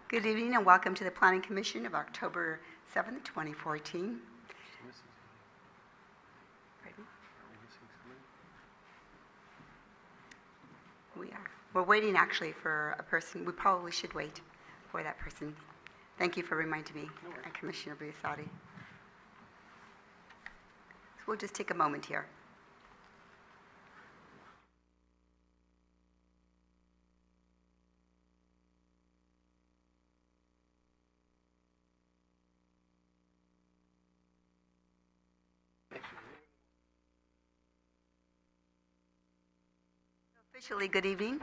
Good evening and welcome to the Planning Commission of October 7th, 2014. We are. We're waiting actually for a person. We probably should wait for that person. Thank you for reminding me, Commissioner Bussati. So we'll just take a moment here. Officially, good evening.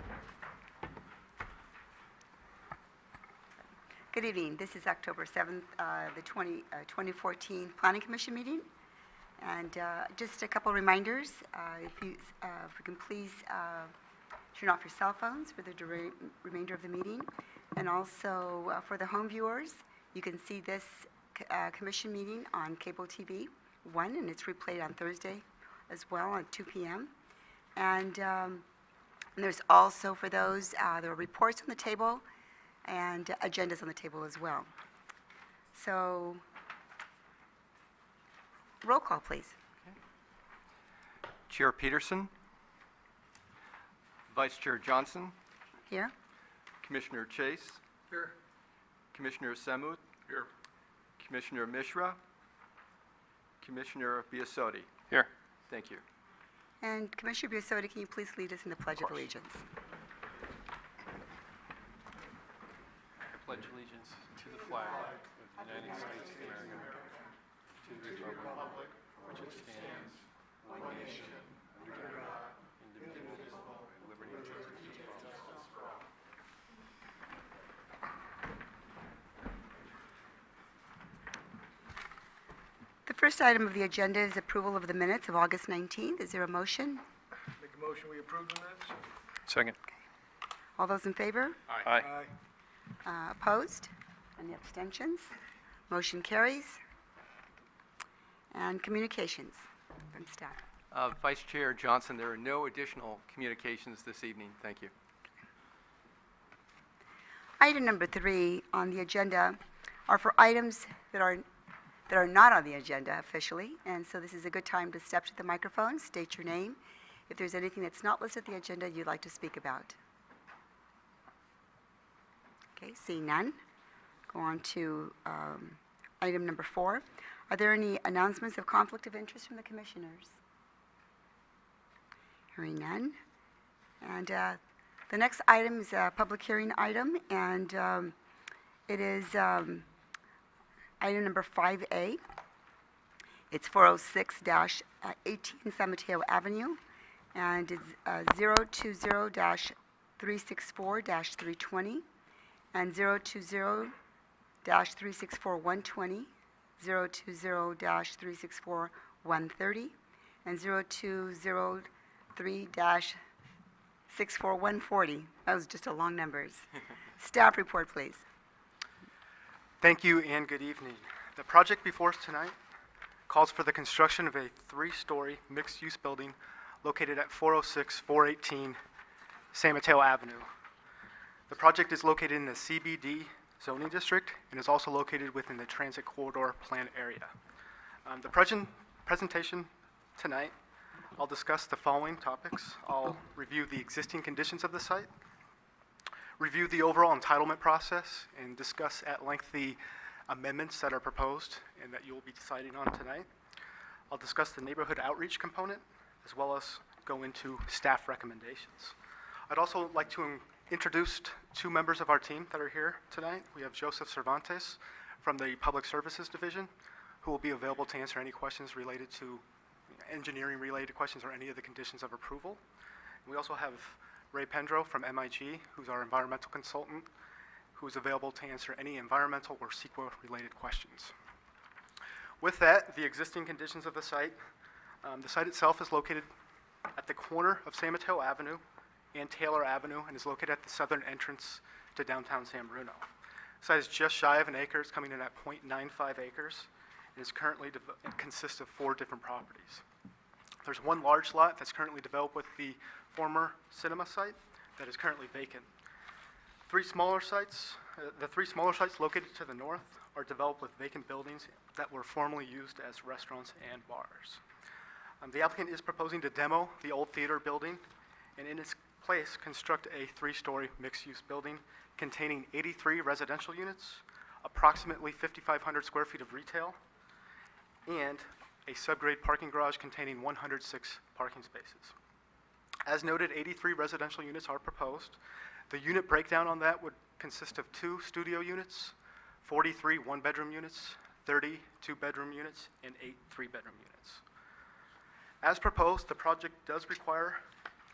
Good evening. This is October 7th, 2014 Planning Commission meeting. And just a couple reminders. If we can please turn off your cell phones for the remainder of the meeting. And also for the home viewers, you can see this commission meeting on Cable TV 1, and it's replayed on Thursday as well at 2 p.m. And there's also, for those, there are reports on the table and agendas on the table as well. So, roll call, please. Okay. Chair Peterson. Vice Chair Johnson. Here. Commissioner Chase. Here. Commissioner Samuth. Here. Commissioner Mishra. Commissioner Bussati. Here. Thank you. And Commissioner Bussati, can you please lead us in the Pledge of Allegiance? I pledge allegiance to the flag of the United States of America, to the republic which it stands, one nation, under God, indivisible, with liberty and justice for all. The first item of the agenda is approval of the minutes of August 19th. Is there a motion? Make a motion, we approve the minutes? Second. All those in favor? Aye. Opposed? Any abstentions? Motion carries. And communications from staff. Vice Chair Johnson, there are no additional communications this evening. Thank you. Item number 3 on the agenda are for items that are not on the agenda officially, and so this is a good time to step to the microphone, state your name, if there's anything that's not listed on the agenda you'd like to speak about. Okay, seeing none. Go on to item number 4. Are there any announcements of conflict of interest from the commissioners? Hearing none. And the next item is a public hearing item, and it is item number 5A. It's 406-18 San Mateo Avenue, and it's 020-364-320, and 020-364-120, 020-364-130, and 0203-64140. That was just a long numbers. Staff report, please. Thank you and good evening. The project before us tonight calls for the construction of a 3-story mixed-use building located at 406-418 San Mateo Avenue. The project is located in the CBD zoning district and is also located within the transit corridor plan area. The presentation tonight, I'll discuss the following topics. I'll review the existing conditions of the site, review the overall entitlement process, and discuss at length the amendments that are proposed and that you will be deciding on tonight. I'll discuss the neighborhood outreach component, as well as go into staff recommendations. I'd also like to introduce 2 members of our team that are here tonight. We have Joseph Cervantes from the Public Services Division, who will be available to answer any questions related to engineering-related questions or any of the conditions of approval. We also have Ray Pendro from MIG, who's our environmental consultant, who is available to answer any environmental or CEQA-related questions. With that, the existing conditions of the site itself is located at the corner of San Mateo Avenue and Taylor Avenue, and is located at the southern entrance to downtown San Bruno. The site is just shy of an acre. It's coming in at 0.95 acres, and is currently consists of 4 different properties. There's one large lot that's currently developed with the former cinema site that is currently vacant. The three smaller sites located to the north are developed with vacant buildings that were formerly used as restaurants and bars. The applicant is proposing to demo the old theater building and in its place construct a three-story mixed-use building containing 83 residential units, approximately 5,500 square feet of retail, and a subgrade parking garage containing 106 parking spaces. As noted, 83 residential units are proposed. The unit breakdown on that would consist of 2 studio units, 43 one-bedroom units, 30 two-bedroom units, and 8 three-bedroom units. As proposed, the project does require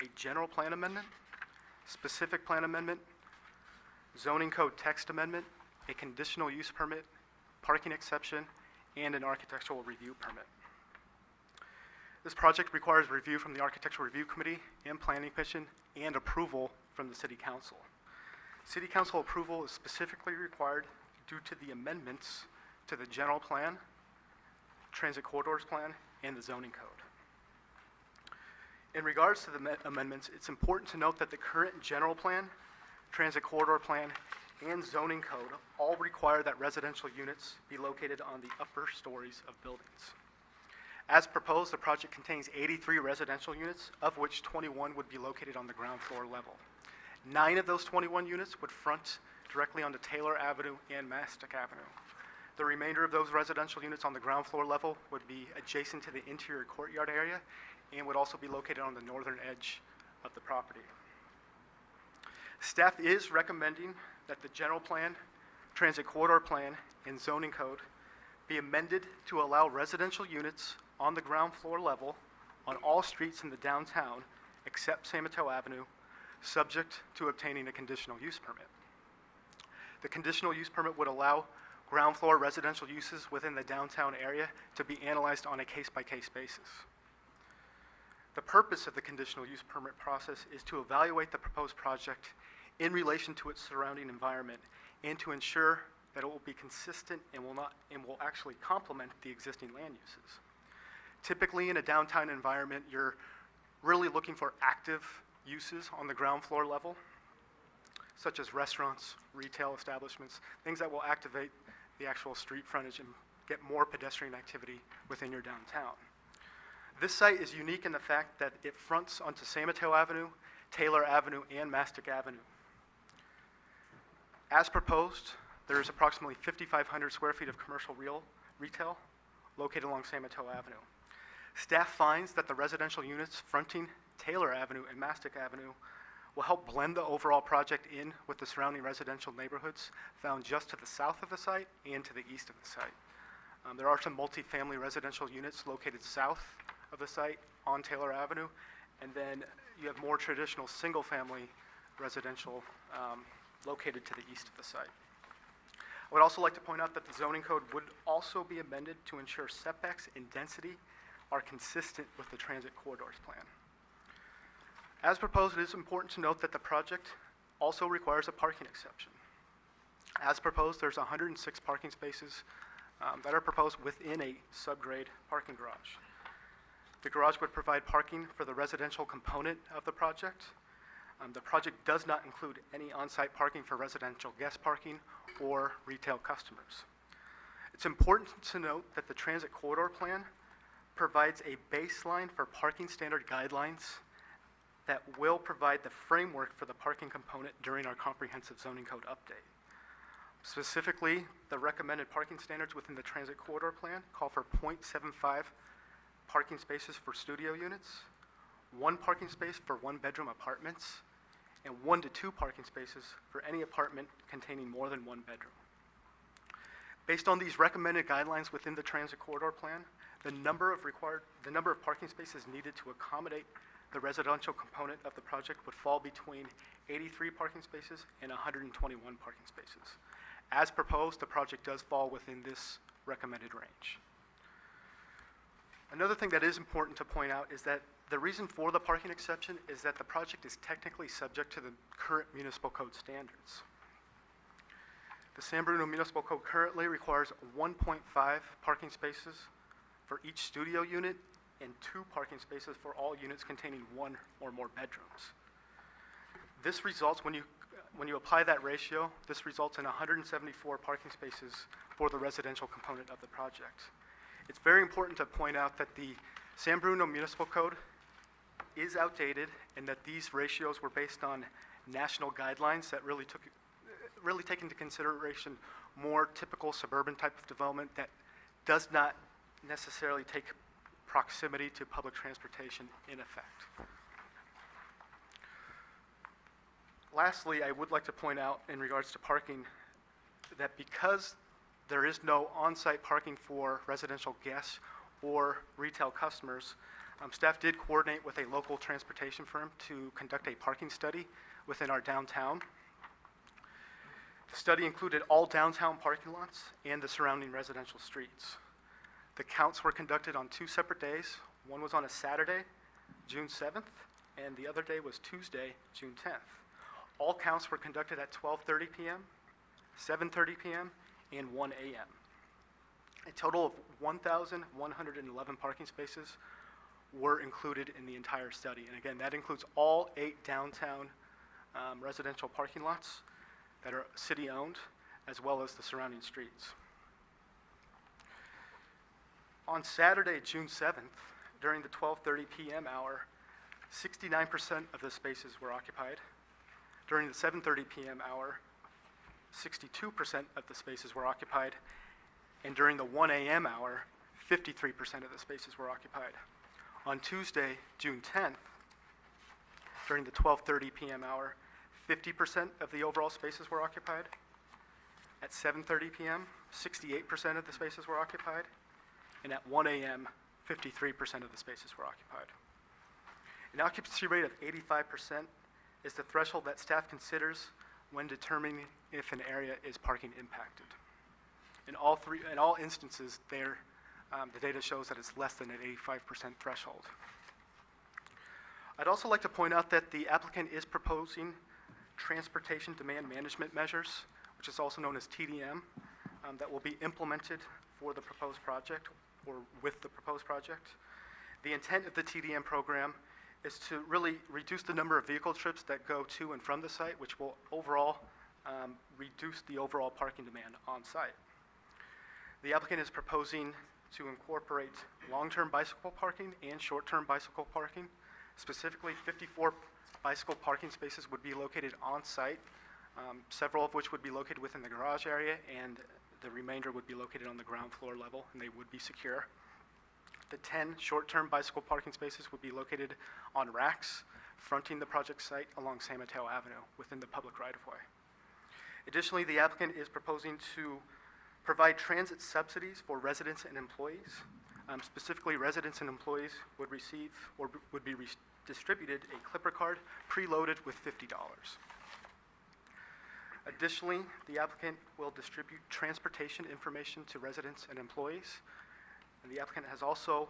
a general plan amendment, specific plan amendment, zoning code text amendment, a conditional use permit, parking exception, and an architectural review permit. This project requires review from the Architectural Review Committee and Planning Commission and approval from the City Council. City Council approval is specifically required due to the amendments to the general plan, transit corridors plan, and the zoning code. In regards to the amendments, it's important to note that the current general plan, transit corridor plan, and zoning code all require that residential units be located on the upper stories of buildings. As proposed, the project contains 83 residential units, of which 21 would be located on the ground floor level. 9 of those 21 units would front directly onto Taylor Avenue and Mastic Avenue. The remainder of those residential units on the ground floor level would be adjacent to the interior courtyard area and would also be located on the northern edge of the property. Staff is recommending that the general plan, transit corridor plan, and zoning code be amended to allow residential units on the ground floor level on all streets in the downtown except San Mateo Avenue, subject to obtaining a conditional use permit. The conditional use permit would allow ground floor residential uses within the downtown area to be analyzed on a case-by-case basis. The purpose of the conditional use permit process is to evaluate the proposed project in relation to its surrounding environment and to ensure that it will be consistent and will actually complement the existing land uses. Typically, in a downtown environment, you're really looking for active uses on the ground floor level, such as restaurants, retail establishments, things that will activate the actual street frontage and get more pedestrian activity within your downtown. This site is unique in the fact that it fronts onto San Mateo Avenue, Taylor Avenue, and Mastic Avenue. As proposed, there is approximately 5,500 square feet of commercial retail located along San Mateo Avenue. Staff finds that the residential units fronting Taylor Avenue and Mastic Avenue will help blend the overall project in with the surrounding residential neighborhoods found just to the south of the site and to the east of the site. There are some multifamily residential units located south of the site on Taylor Avenue, and then you have more traditional single-family residential located to the east of the site. I would also like to point out that the zoning code would also be amended to ensure setbacks and density are consistent with the transit corridors plan. As proposed, it is important to note that the project also requires a parking exception. As proposed, there's 106 parking spaces that are proposed within a subgrade parking garage. The garage would provide parking for the residential component of the project. The project does not include any on-site parking for residential guest parking or retail customers. It's important to note that the transit corridor plan provides a baseline for parking standard guidelines that will provide the framework for the parking component during our comprehensive zoning code update. Specifically, the recommended parking standards within the transit corridor plan call for 0.75 parking spaces for studio units, 1 parking space for one-bedroom apartments, and 1 to 2 parking spaces for any apartment containing more than 1 bedroom. Based on these recommended guidelines within the transit corridor plan, the number of parking spaces needed to accommodate the residential component of the project would fall between 83 parking spaces and 121 parking spaces. As proposed, the project does fall within this recommended range. Another thing that is important to point out is that the reason for the parking exception is that the project is technically subject to the current municipal code standards. The San Bruno Municipal Code currently requires 1.5 parking spaces for each studio unit and 2 parking spaces for all units containing 1 or more bedrooms. This results, when you when you apply that ratio, this results in 174 parking spaces for the residential component of the project. It's very important to point out that the San Bruno Municipal Code is outdated and that these ratios were based on national guidelines that really take into consideration more typical suburban type of development that does not necessarily take proximity to public transportation in effect. Lastly, I would like to point out in regards to parking that because there is no on-site parking for residential guests or retail customers, staff did coordinate with a local transportation firm to conduct a parking study within our downtown. The study included all downtown parking lots and the surrounding residential streets. The counts were conducted on 2 separate days. One was on a Saturday, June 7th, and the other day was Tuesday, June 10th. All counts were conducted at 12:30 p.m., 7:30 p.m., and 1 a.m. A total of 1,111 parking spaces were included in the entire study. And again, that includes all 8 downtown residential parking lots that are city-owned, as well as the surrounding streets. On Saturday, June 7th, during the 12:30 p.m. hour, 69% of the spaces were occupied. During the 7:30 p.m. hour, 62% of the spaces were occupied. And during the 1 a.m. hour, 53% of the spaces were occupied. On Tuesday, June 10th, during the 12:30 p.m. hour, 50% of the overall spaces were occupied. At 7:30 p.m., 68% of the spaces were occupied. And at 1 a.m., 53% of the spaces were occupied. An occupancy rate of 85% is the threshold that staff considers when determining if an area is parking impacted. In all instances, the data shows that it's less than an 85% threshold. I'd also like to point out that the applicant is proposing transportation demand management measures, which is also known as TDM, that will be implemented for the proposed project or with the proposed project. The intent of the TDM program is to really reduce the number of vehicle trips that go to and from the site, which will overall reduce the overall parking demand on site. The applicant is proposing to incorporate long-term bicycle parking and short-term bicycle parking. Specifically, 54 bicycle parking spaces would be located on site, several of which would be located within the garage area, and the remainder would be located on the ground floor level, and they would be secure. The 10 short-term bicycle parking spaces would be located on racks fronting the project site along San Mateo Avenue within the public right-of-way. Additionally, the applicant is proposing to provide transit subsidies for residents and employees. Specifically, residents and employees would receive or would be distributed a Clipper card preloaded with $50. Additionally, the applicant will distribute transportation information to residents and employees. And the applicant has also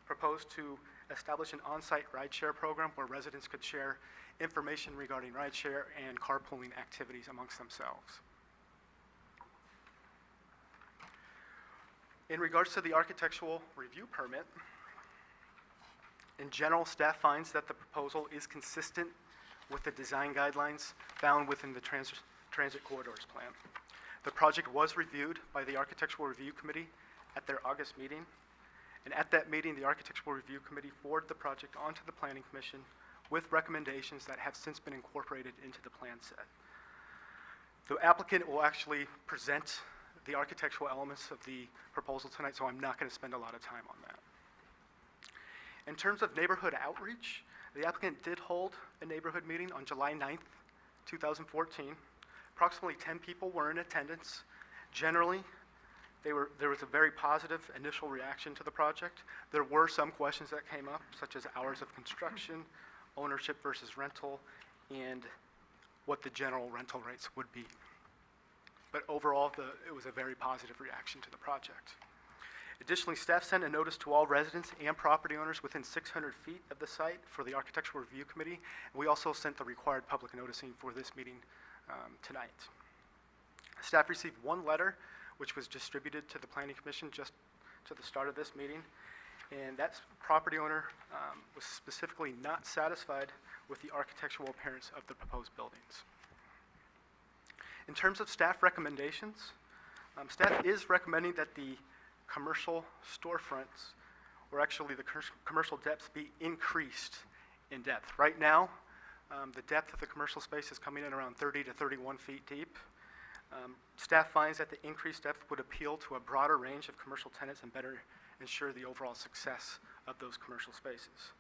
proposed to establish an on-site rideshare program where residents could share information regarding rideshare and carpooling activities amongst themselves. In regards to the architectural review permit, in general, staff finds that the proposal is consistent with the design guidelines found within the Transit Corridors Plan. The project was reviewed by the Architectural Review Committee at their August meeting, and at that meeting, the Architectural Review Committee forwarded the project onto the Planning Commission with recommendations that have since been incorporated into the plan set. The applicant will actually present the architectural elements of the proposal tonight, so I'm not going to spend a lot of time on that. In terms of neighborhood outreach, the applicant did hold a neighborhood meeting on July 9th, 2014. Approximately 10 people were in attendance. Generally, there was a very positive initial reaction to the project. There were some questions that came up, such as hours of construction, ownership versus rental, and what the general rental rates would be. But overall, it was a very positive reaction to the project. Additionally, staff sent a notice to all residents and property owners within 600 feet of the site for the Architectural Review Committee. And we also sent the required public noticing for this meeting tonight. Staff received one letter, which was distributed to the Planning Commission just to the start of this meeting. and that property owner was specifically not satisfied with the architectural appearance of the proposed buildings. In terms of staff recommendations, staff is recommending that the commercial storefronts, or actually the commercial depths, be increased in depth. Right now, the depth of the commercial space is coming in around 30 to 31 feet deep. Staff finds that the increased depth would appeal to a broader range of commercial tenants and better ensure the overall success of those commercial spaces.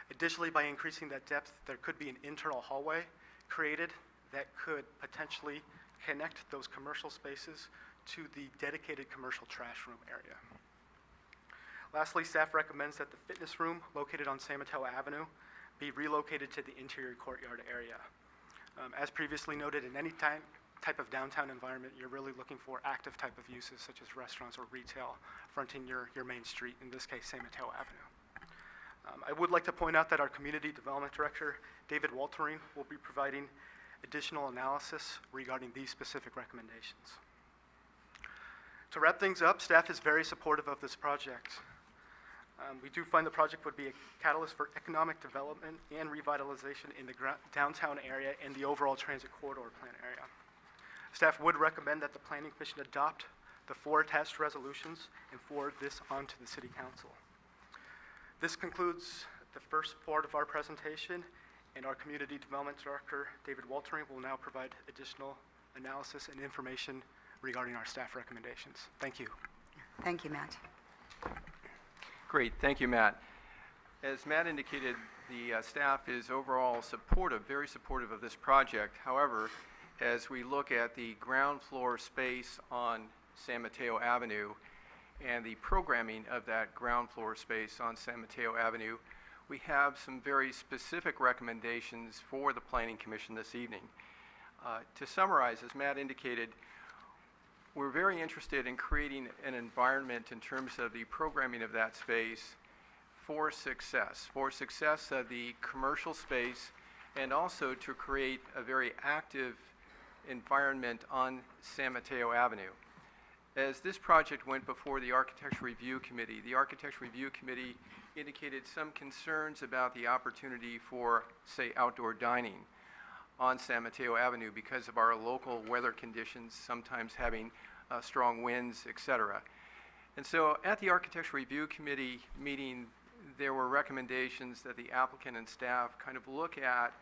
Additionally, by increasing that depth, there could be an internal hallway created that could potentially connect those commercial spaces to the dedicated commercial trash room area. Lastly, staff recommends that the fitness room located on San Mateo Avenue be relocated to the interior courtyard area. As previously noted, in any type of downtown environment, you're really looking for active type of uses such as restaurants or retail fronting your main street, in this case, San Mateo Avenue. I would like to point out that our Community Development Director, David Waltering, will be providing additional analysis regarding these specific recommendations. To wrap things up, staff is very supportive of this project. We do find the project would be a catalyst for economic development and revitalization in the downtown area and the overall transit corridor plan area. Staff would recommend that the Planning Commission adopt the 4 attached resolutions and forward this on to the City Council. This concludes the first part of our presentation, and our Community Development Director, David Waltering, will now provide additional analysis and information regarding our staff recommendations. Thank you. Thank you, Matt. Great, thank you, Matt. As Matt indicated, the staff is overall supportive, very supportive of this project. However, as we look at the ground floor space on San Mateo Avenue and the programming of that ground floor space on San Mateo Avenue, we have some very specific recommendations for the Planning Commission this evening. To summarize, as Matt indicated, we're very interested in creating an environment in terms of the programming of that space for success of the commercial space, and also to create a very active environment on San Mateo Avenue. As this project went before the Architecture Review Committee indicated some concerns about the opportunity for, say, outdoor dining on San Mateo Avenue because of our local weather conditions, sometimes having strong winds, etc. And so at the Architecture Review Committee meeting, there were recommendations that the applicant and staff kind of look at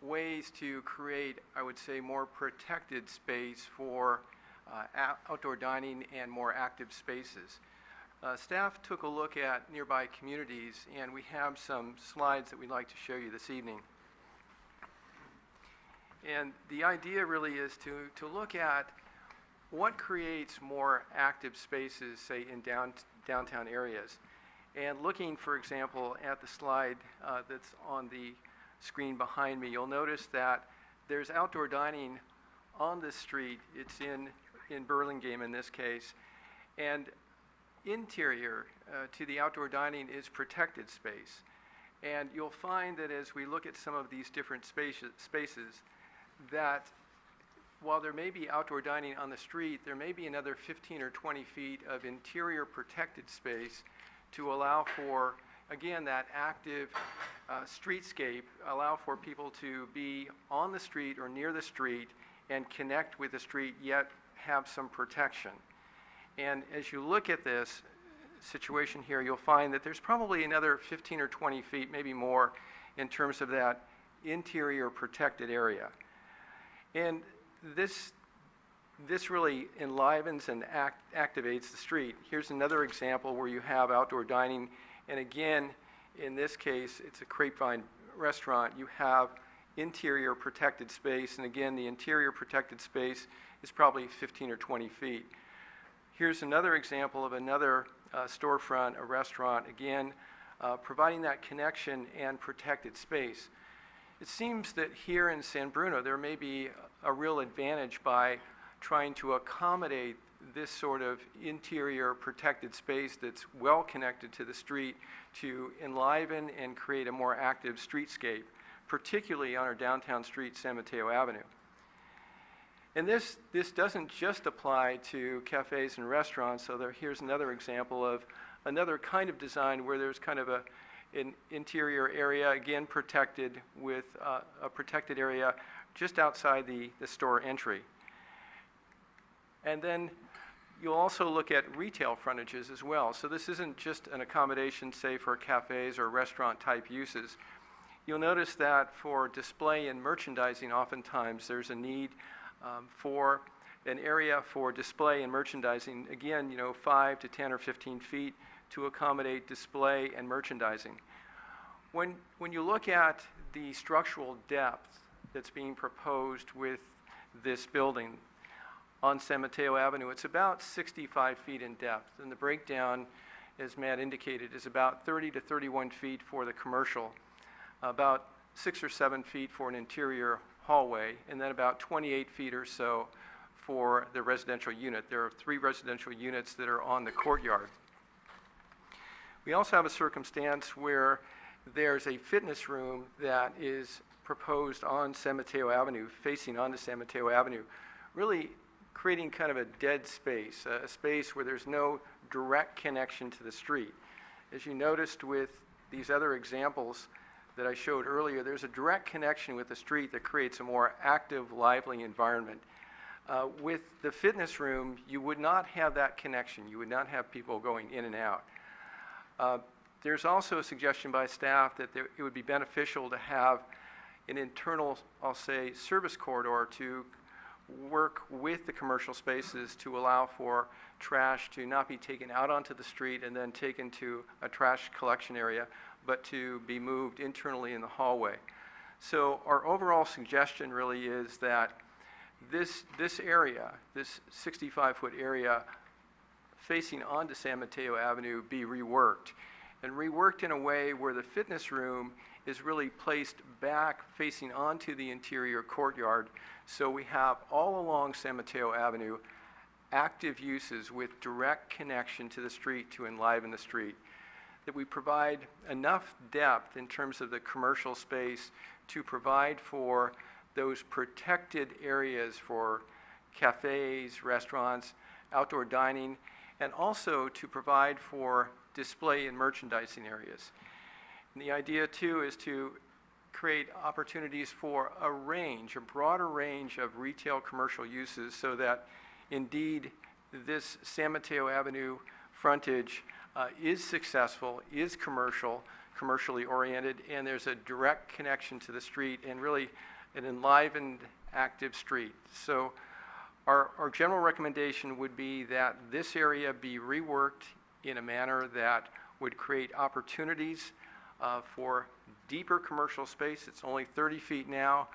ways to create, I would say, more protected space for outdoor dining and more active spaces. Staff took a look at nearby communities, and we have some slides that we'd like to show you this evening. And the idea really is to look at what creates more active spaces, say, in downtown areas. And looking, for example, at the slide that's on the screen behind me, you'll notice that there's outdoor dining on this street. It's in Burlingame in this case. And interior to the outdoor dining is protected space. And you'll find that as we look at some of these different spaces, that while there may be outdoor dining on the street, there may be another 15 or 20 feet of interior protected space to allow for, again, that active streetscape, allow for people to be on the street or near the street and connect with the street, yet have some protection. And as you look at this situation here, you'll find that there's probably another 15 or 20 feet, maybe more, in terms of that interior protected area. And this really enlivens and activates the street. Here's another example where you have outdoor dining, and again, in this case, it's a Grapevine restaurant. You have interior protected space, and again, the interior protected space is probably 15 or 20 feet. Here's another example of another storefront, a restaurant, again, providing that connection and protected space. It seems that here in San Bruno, there may be a real advantage by trying to accommodate this sort of interior protected space that's well connected to the street to enliven and create a more active streetscape, particularly on our downtown street, San Mateo Avenue. And this doesn't just apply to cafes and restaurants, so here's another example of another kind of design where there's kind of an interior area, again protected with a protected area just outside the store entry. And then you'll also look at retail frontages as well. So this isn't just an accommodation, say, for cafes or restaurant type uses. You'll notice that for display and merchandising, oftentimes there's a need for an area for display and merchandising, again, 5 to 10 or 15 feet to accommodate display and merchandising. When you look at the structural depth that's being proposed with this building on San Mateo Avenue, it's about 65 feet in depth, and the breakdown, as Matt indicated, is about 30 to 31 feet for the commercial, about 6 or 7 feet for an interior hallway, and then about 28 feet or so for the residential unit. There are 3 residential units that are on the courtyard. We also have a circumstance where there's a fitness room that is proposed on San Mateo Avenue, facing onto San Mateo Avenue, really creating kind of a dead space, a space where there's no direct connection to the street. As you noticed with these other examples that I showed earlier, there's a direct connection with the street that creates a more active, lively environment. With the fitness room, you would not have that connection. You would not have people going in and out. There's also a suggestion by staff that it would be beneficial to have an internal, I'll say, service corridor to work with the commercial spaces to allow for trash to not be taken out onto the street and then taken to a trash collection area, but to be moved internally in the hallway. So our overall suggestion really is that this area, this 65-foot area facing onto San Mateo Avenue, be reworked, and reworked in a way where the fitness room is really placed back facing onto the interior courtyard. So we have all along San Mateo Avenue active uses with direct connection to the street to enliven the street. That we provide enough depth in terms of the commercial space to provide for those protected areas for cafes, restaurants, outdoor dining, and also to provide for display and merchandising areas. And the idea too is to create opportunities for a broader range of retail commercial uses so that indeed this San Mateo Avenue frontage is successful, is commercially oriented, and there's a direct connection to the street and really an enlivened, active street. So our general recommendation would be that this area be reworked in a manner that would create opportunities for deeper commercial space. It's only 30 feet now,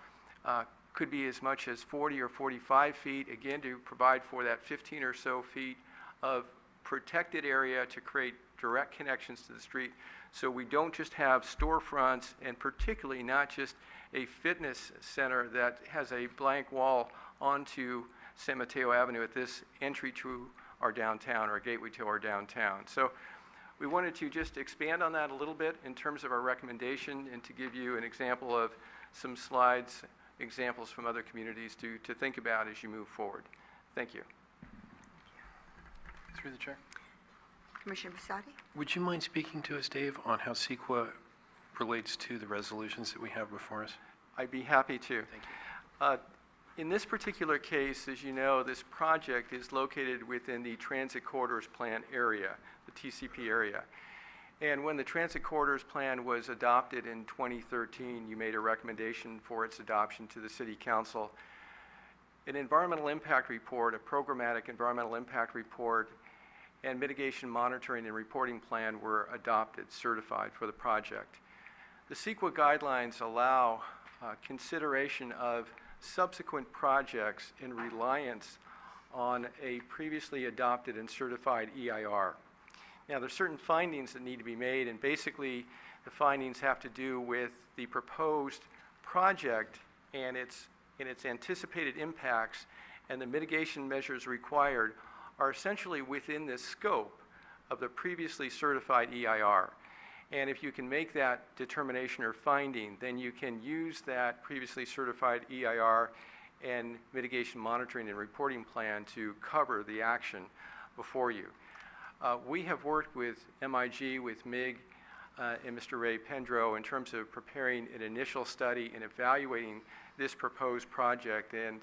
could be as much as 40 or 45 feet, again, to provide for that 15 or so feet of protected area to create direct connections to the street, so we don't just have storefronts, and particularly not just a fitness center that has a blank wall onto San Mateo Avenue at this entry to our downtown, or a gateway to our downtown. So we wanted to just expand on that a little bit in terms of our recommendation, and to give you an example of some slides, examples from other communities to think about as you move forward. Thank you. Through the chair. Commissioner Basadi? Would you mind speaking to us, Dave, on how CEQA relates to the resolutions that we have before us? I'd be happy to. Thank you. In this particular case, as you know, this project is located within the Transit Corridors Plan area, the TCP area. And when the Transit Corridors Plan was adopted in 2013, you made a recommendation for its adoption to the City Council. An environmental impact report, a programmatic environmental impact report, and mitigation monitoring and reporting plan were adopted, certified for the project. The CEQA guidelines allow consideration of subsequent projects in reliance on a previously adopted and certified EIR. Now, there's certain findings that need to be made, and basically the findings have to do with the proposed project and its anticipated impacts, and the mitigation measures required are essentially within the scope of the previously certified EIR. And if you can make that determination or finding, then you can use that previously certified EIR and mitigation monitoring and reporting plan to cover the action before you. We have worked with MIG, with MIG, and Mr. Ray Pendro in terms of preparing an initial study and evaluating this proposed project. And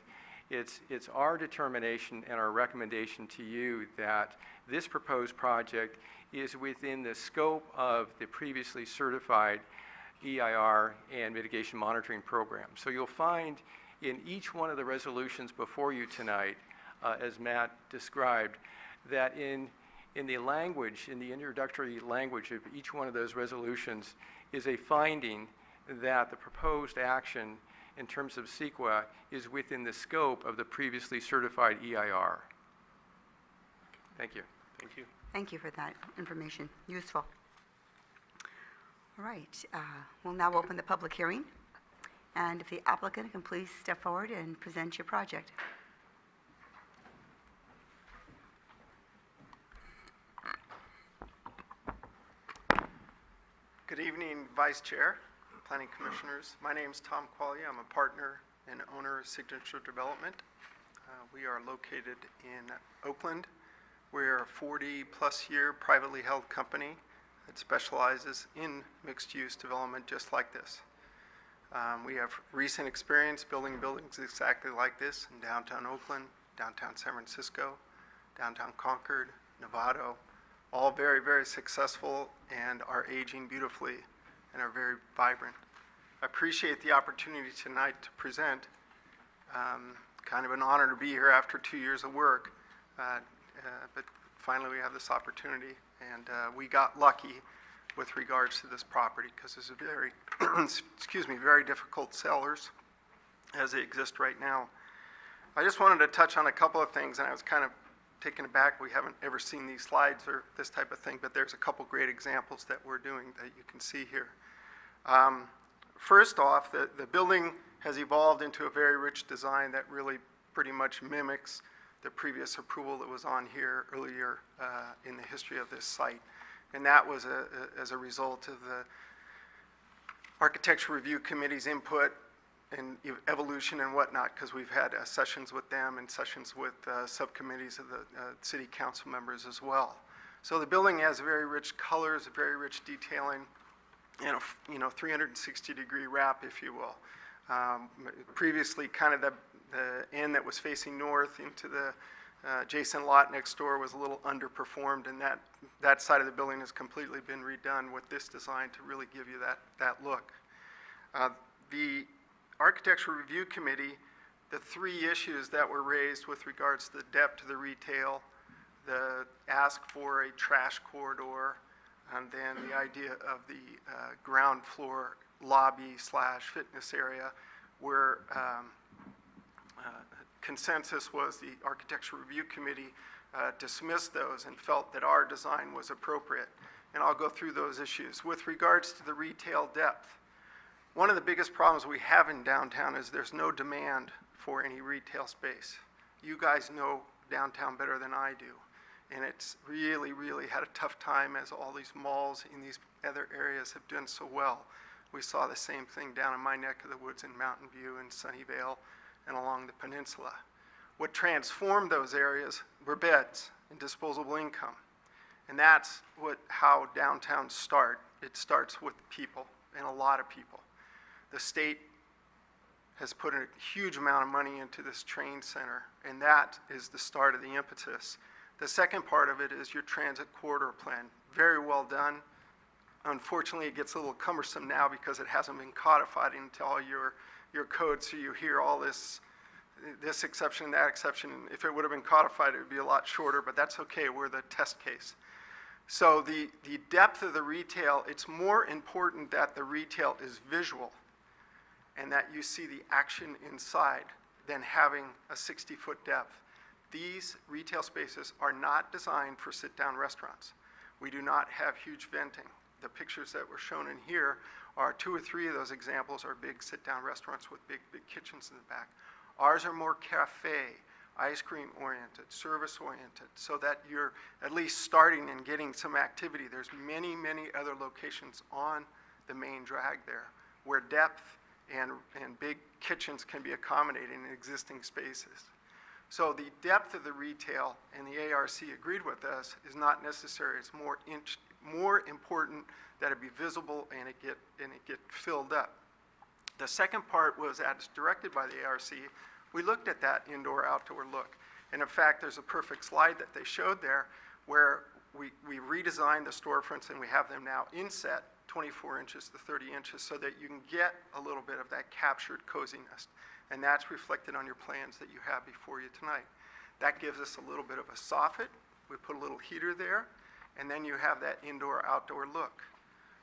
it's our determination and our recommendation to you that this proposed project is within the scope of the previously certified EIR and mitigation monitoring program. So you'll find in each one of the resolutions before you tonight, as Matt described, that in the language, in the introductory language of each one of those resolutions is a finding that the proposed action in terms of CEQA is within the scope of the previously certified EIR. Thank you. Thank you. Thank you for that information. Useful. All right. We'll now open the public hearing. And if the applicant can please step forward and present your project. Good evening, Vice Chair, Planning Commissioners. My name is Tom Quaglia. I'm a partner and owner of Signature Development. We are located in Oakland. We're a 40-plus year privately held company that specializes in mixed-use development just like this. We have recent experience building buildings exactly like this in downtown Oakland, downtown San Francisco, downtown Concord, Novato, all very, very successful and are aging beautifully and are very vibrant. I appreciate the opportunity tonight to present. Kind of an honor to be here after 2 years of work, but finally we have this opportunity, and we got lucky with regards to this property because it's a very, very difficult sellers as they exist right now. I just wanted to touch on a couple of things, and I was kind of taken aback. We haven't ever seen these slides or this type of thing, but there's a couple great examples that we're doing that you can see here. First off, the building has evolved into a very rich design that really pretty much mimics the previous approval that was on here earlier in the history of this site. And that was as a result of the Architecture Review Committee's input and evolution and whatnot, because we've had sessions with them and sessions with subcommittees of the city council members as well. So the building has very rich colors, very rich detailing, and a 360-degree wrap, if you will. Previously, kind of the end that was facing north into the adjacent lot next door was a little underperformed, and that side of the building has completely been redone with this design to really give you that look. The Architecture Review Committee, the three issues that were raised with regards to the depth of the retail, the ask for a trash corridor, and then the idea of the ground floor lobby / fitness area, where consensus was the Architecture Review Committee dismissed those and felt that our design was appropriate. And I'll go through those issues. With regards to the retail depth, one of the biggest problems we have in downtown is there's no demand for any retail space. You guys know downtown better than I do. And it's really, really had a tough time as all these malls in these other areas have done so well. We saw the same thing down in my neck of the woods in Mountain View and Sunnyvale and along the peninsula. What transformed those areas were beds and disposable income. And that's how downtowns start. It starts with people, and a lot of people. The state has put a huge amount of money into this train center, and that is the start of the impetus. The second part of it is your transit corridor plan. Very well done. Unfortunately, it gets a little cumbersome now because it hasn't been codified into all your code, so you hear all this exception, that exception. If it would have been codified, it would be a lot shorter, but that's okay. We're the test case. So the depth of the retail, it's more important that the retail is visual and that you see the action inside than having a 60-foot depth. These retail spaces are not designed for sit-down restaurants. We do not have huge venting. The pictures that were shown in here are 2 or 3 of those examples are big sit-down restaurants with big kichens in the back. Ours are more cafe, ice cream oriented, service oriented, so that you're at least starting and getting some activity. There's many, many other locations on the main drag there where depth and big kitchens can be accommodated in existing spaces. So the depth of the retail, and the ARC agreed with us, is not necessary. It's more important that it be visible and it get filled up. The second part was, as directed by the ARC, we looked at that indoor-outdoor look. And in fact, there's a perfect slide that they showed there where we redesigned the storefronts, and we have them now inset 24 inches to 30 inches so that you can get a little bit of that captured coziness. And that's reflected on your plans that you have before you tonight. That gives us a little bit of a soffit. We put a little heater there, and then you have that indoor-outdoor look.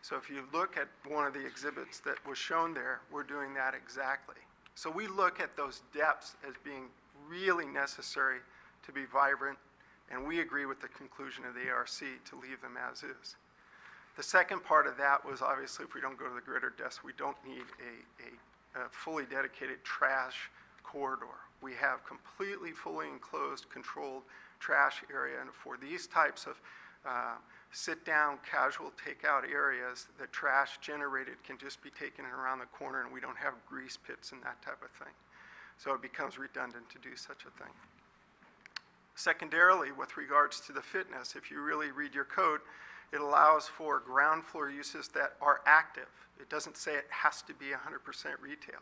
So if you look at one of the exhibits that was shown there, we're doing that exactly. So we look at those depths as being really necessary to be vibrant, and we agree with the conclusion of the ARC to leave them as is. The second part of that was, obviously, if we don't go to the grid or desk, we don't need a fully dedicated trash corridor. We have completely fully enclosed, controlled trash area, and for these types of sit-down, casual takeout areas, the trash generated can just be taken around the corner, and we don't have grease pits and that type of thing. So it becomes redundant to do such a thing. Secondarily, with regards to the fitness, if you really read your code, it allows for ground floor uses that are active. It doesn't say it has to be 100% retail.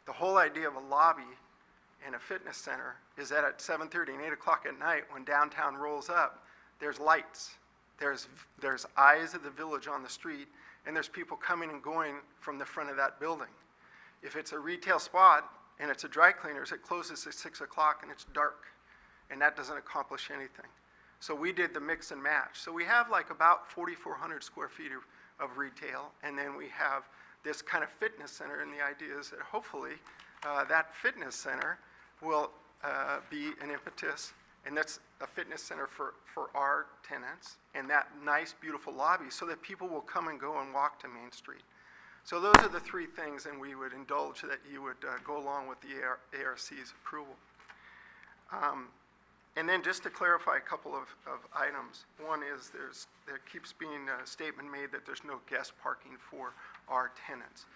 The whole idea of a lobby and a fitness center is that at 7:30 and 8 o'clock at night, when downtown rolls up, there's lights. There's eyes of the village on the street, and there's people coming and going from the front of that building. If it's a retail spot and it's a dry cleaners, it closes at 6 o'clock and it's dark, and that doesn't accomplish anything. So we did the mix and match. So we have like about 4,400 square feet of retail, and then we have this kind of fitness center, and the idea is that hopefully that fitness center will be an impetus, and that's a fitness center for our tenants, and that nice, beautiful lobby so that people will come and go and walk to Main Street. So those are the three things, and we would indulge that you would go along with the ARC's approval. And then just to clarify a couple of items. One is there keeps being a statement made that there's no guest parking for our tenants.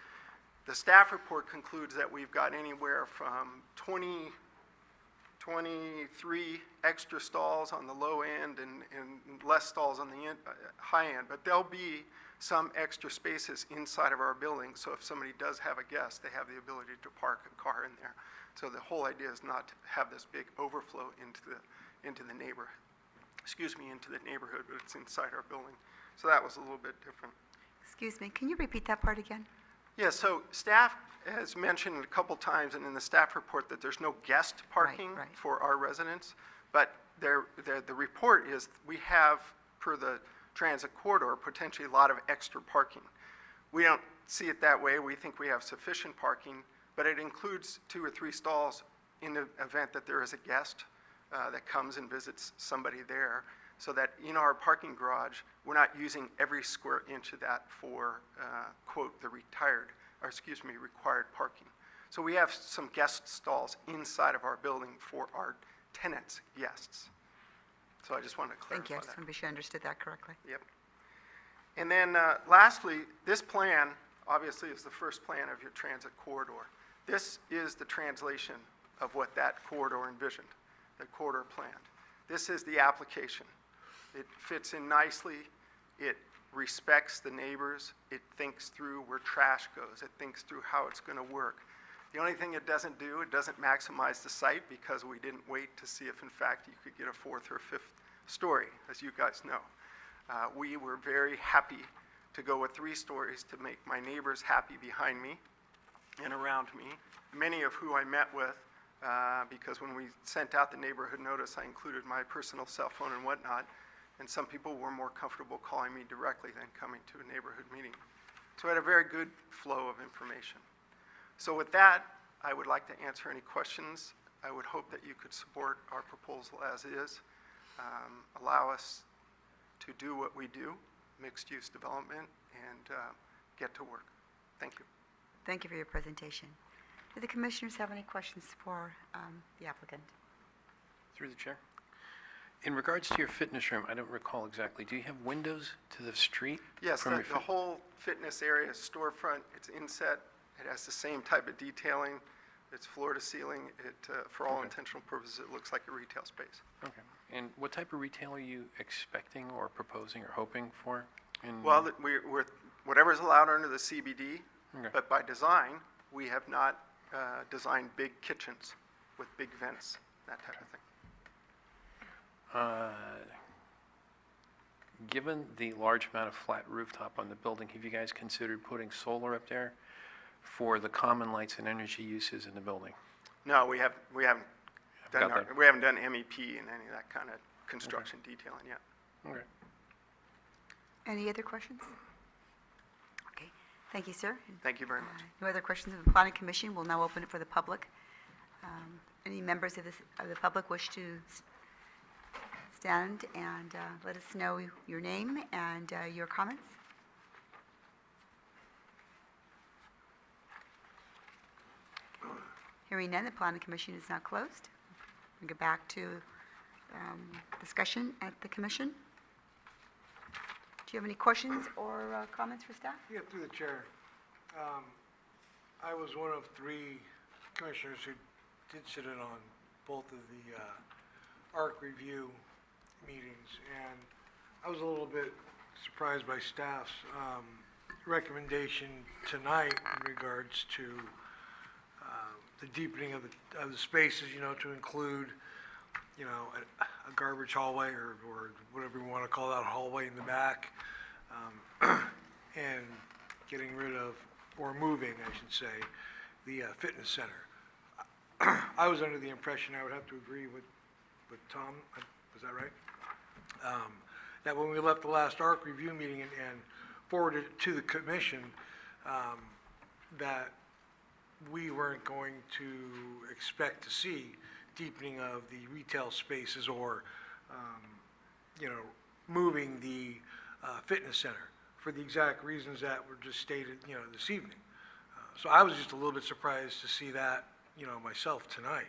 The staff report concludes that we've got anywhere from 23 extra stalls on the low end and less stalls on the high end, but there'll be some extra spaces inside of our building, so if somebody does have a guest, they have the ability to park a car in there. So the whole idea is not to have this big overflow into the neighborhood, but it's inside our building. So that was a little bit different. Excuse me, can you repeat that part again? Yeah, so staff has mentioned a couple times and in the staff report that there's no guest parking right. for our residents, but the report is we have, per the transit corridor, potentially a lot of extra parking. We don't see it that way. We think we have sufficient parking, but it includes 2 or 3 stalls in the event that there is a guest that comes and visits somebody there, so that in our parking garage, we're not using every square inch of that for, quote, the required parking. So we have some guest stalls inside of our building for our tenants' guests. So I just wanted to clarify Thank you, I that. just want to be sure I understood that correctly. Yep. And then lastly, this plan obviously is the first plan of your transit corridor. This is the translation of what that corridor envisioned, the corridor planned. This is the application. It fits in nicely. It respects the neighbors. It thinks through where trash goes. It thinks through how it's going to work. The only thing it doesn't do, it doesn't maximize the site because we didn't wait to see if, in fact, you could get a 4th or 5th story, as you guys know. We were very happy to go with 3 stories to make my neighbors happy behind me and around me, many of who I met with, because when we sent out the neighborhood notice, I included my personal cell phone and whatnot, and some people were more comfortable calling me directly than coming to a neighborhood meeting. So I had a very good flow of information. So with that, I would like to answer any questions. I would hope that you could support our proposal as is, allow us to do what we do, mixed-use development, and get to work. Thank you. Thank you for your presentation. Do the commissioners have any questions for the applicant? Through the chair. In regards to your fitness room, I don't recall exactly, do you have windows to the street? Yes, from the your whole fitness area is storefront. It's inset It has the same type of detailing. It's floor to ceiling. For all intentional purposes, it looks like a retail space. Okay. And what type of retail are you expecting or proposing or hoping for? Well, we're whatever's allowed under the CBD, Okay. but by design, we have not designed big kitchens with big vents, that type of thing. Given the large amount of flat rooftop on the building, have you guys considered putting solar up there for the common lights and energy uses in the building? No, we haven't done got that. we haven't done MEP and any of that kind of construction detailing yet. Okay. Any other questions? Okay, thank you, sir. Thank you very much. No other questions of the planning commission. We'll now open it for the public. Any members of the public wish to stand and let us know your name and your comments? Hearing none, the planning commission is now closed. We go back to discussion at the commission. Do you have any questions or comments for staff? Yeah, through the chair. I was one of 3 commissioners who did sit in on both of the ARC review meetings, and I was a little bit surprised by staff's recommendation tonight in regards to the deepening of the spaces, to include, a garbage hallway or whatever you want to call that hallway in the back, and getting rid of, or moving, I should say, the fitness center. I was under the impression, I would have to agree with Tom, was that right? That when we left the last ARC review meeting and forwarded it to the commission, that we weren't going to expect to see deepening of the retail spaces or, moving the fitness center for the exact reasons that were just stated, this evening. So I was just a little bit surprised to see that, myself tonight.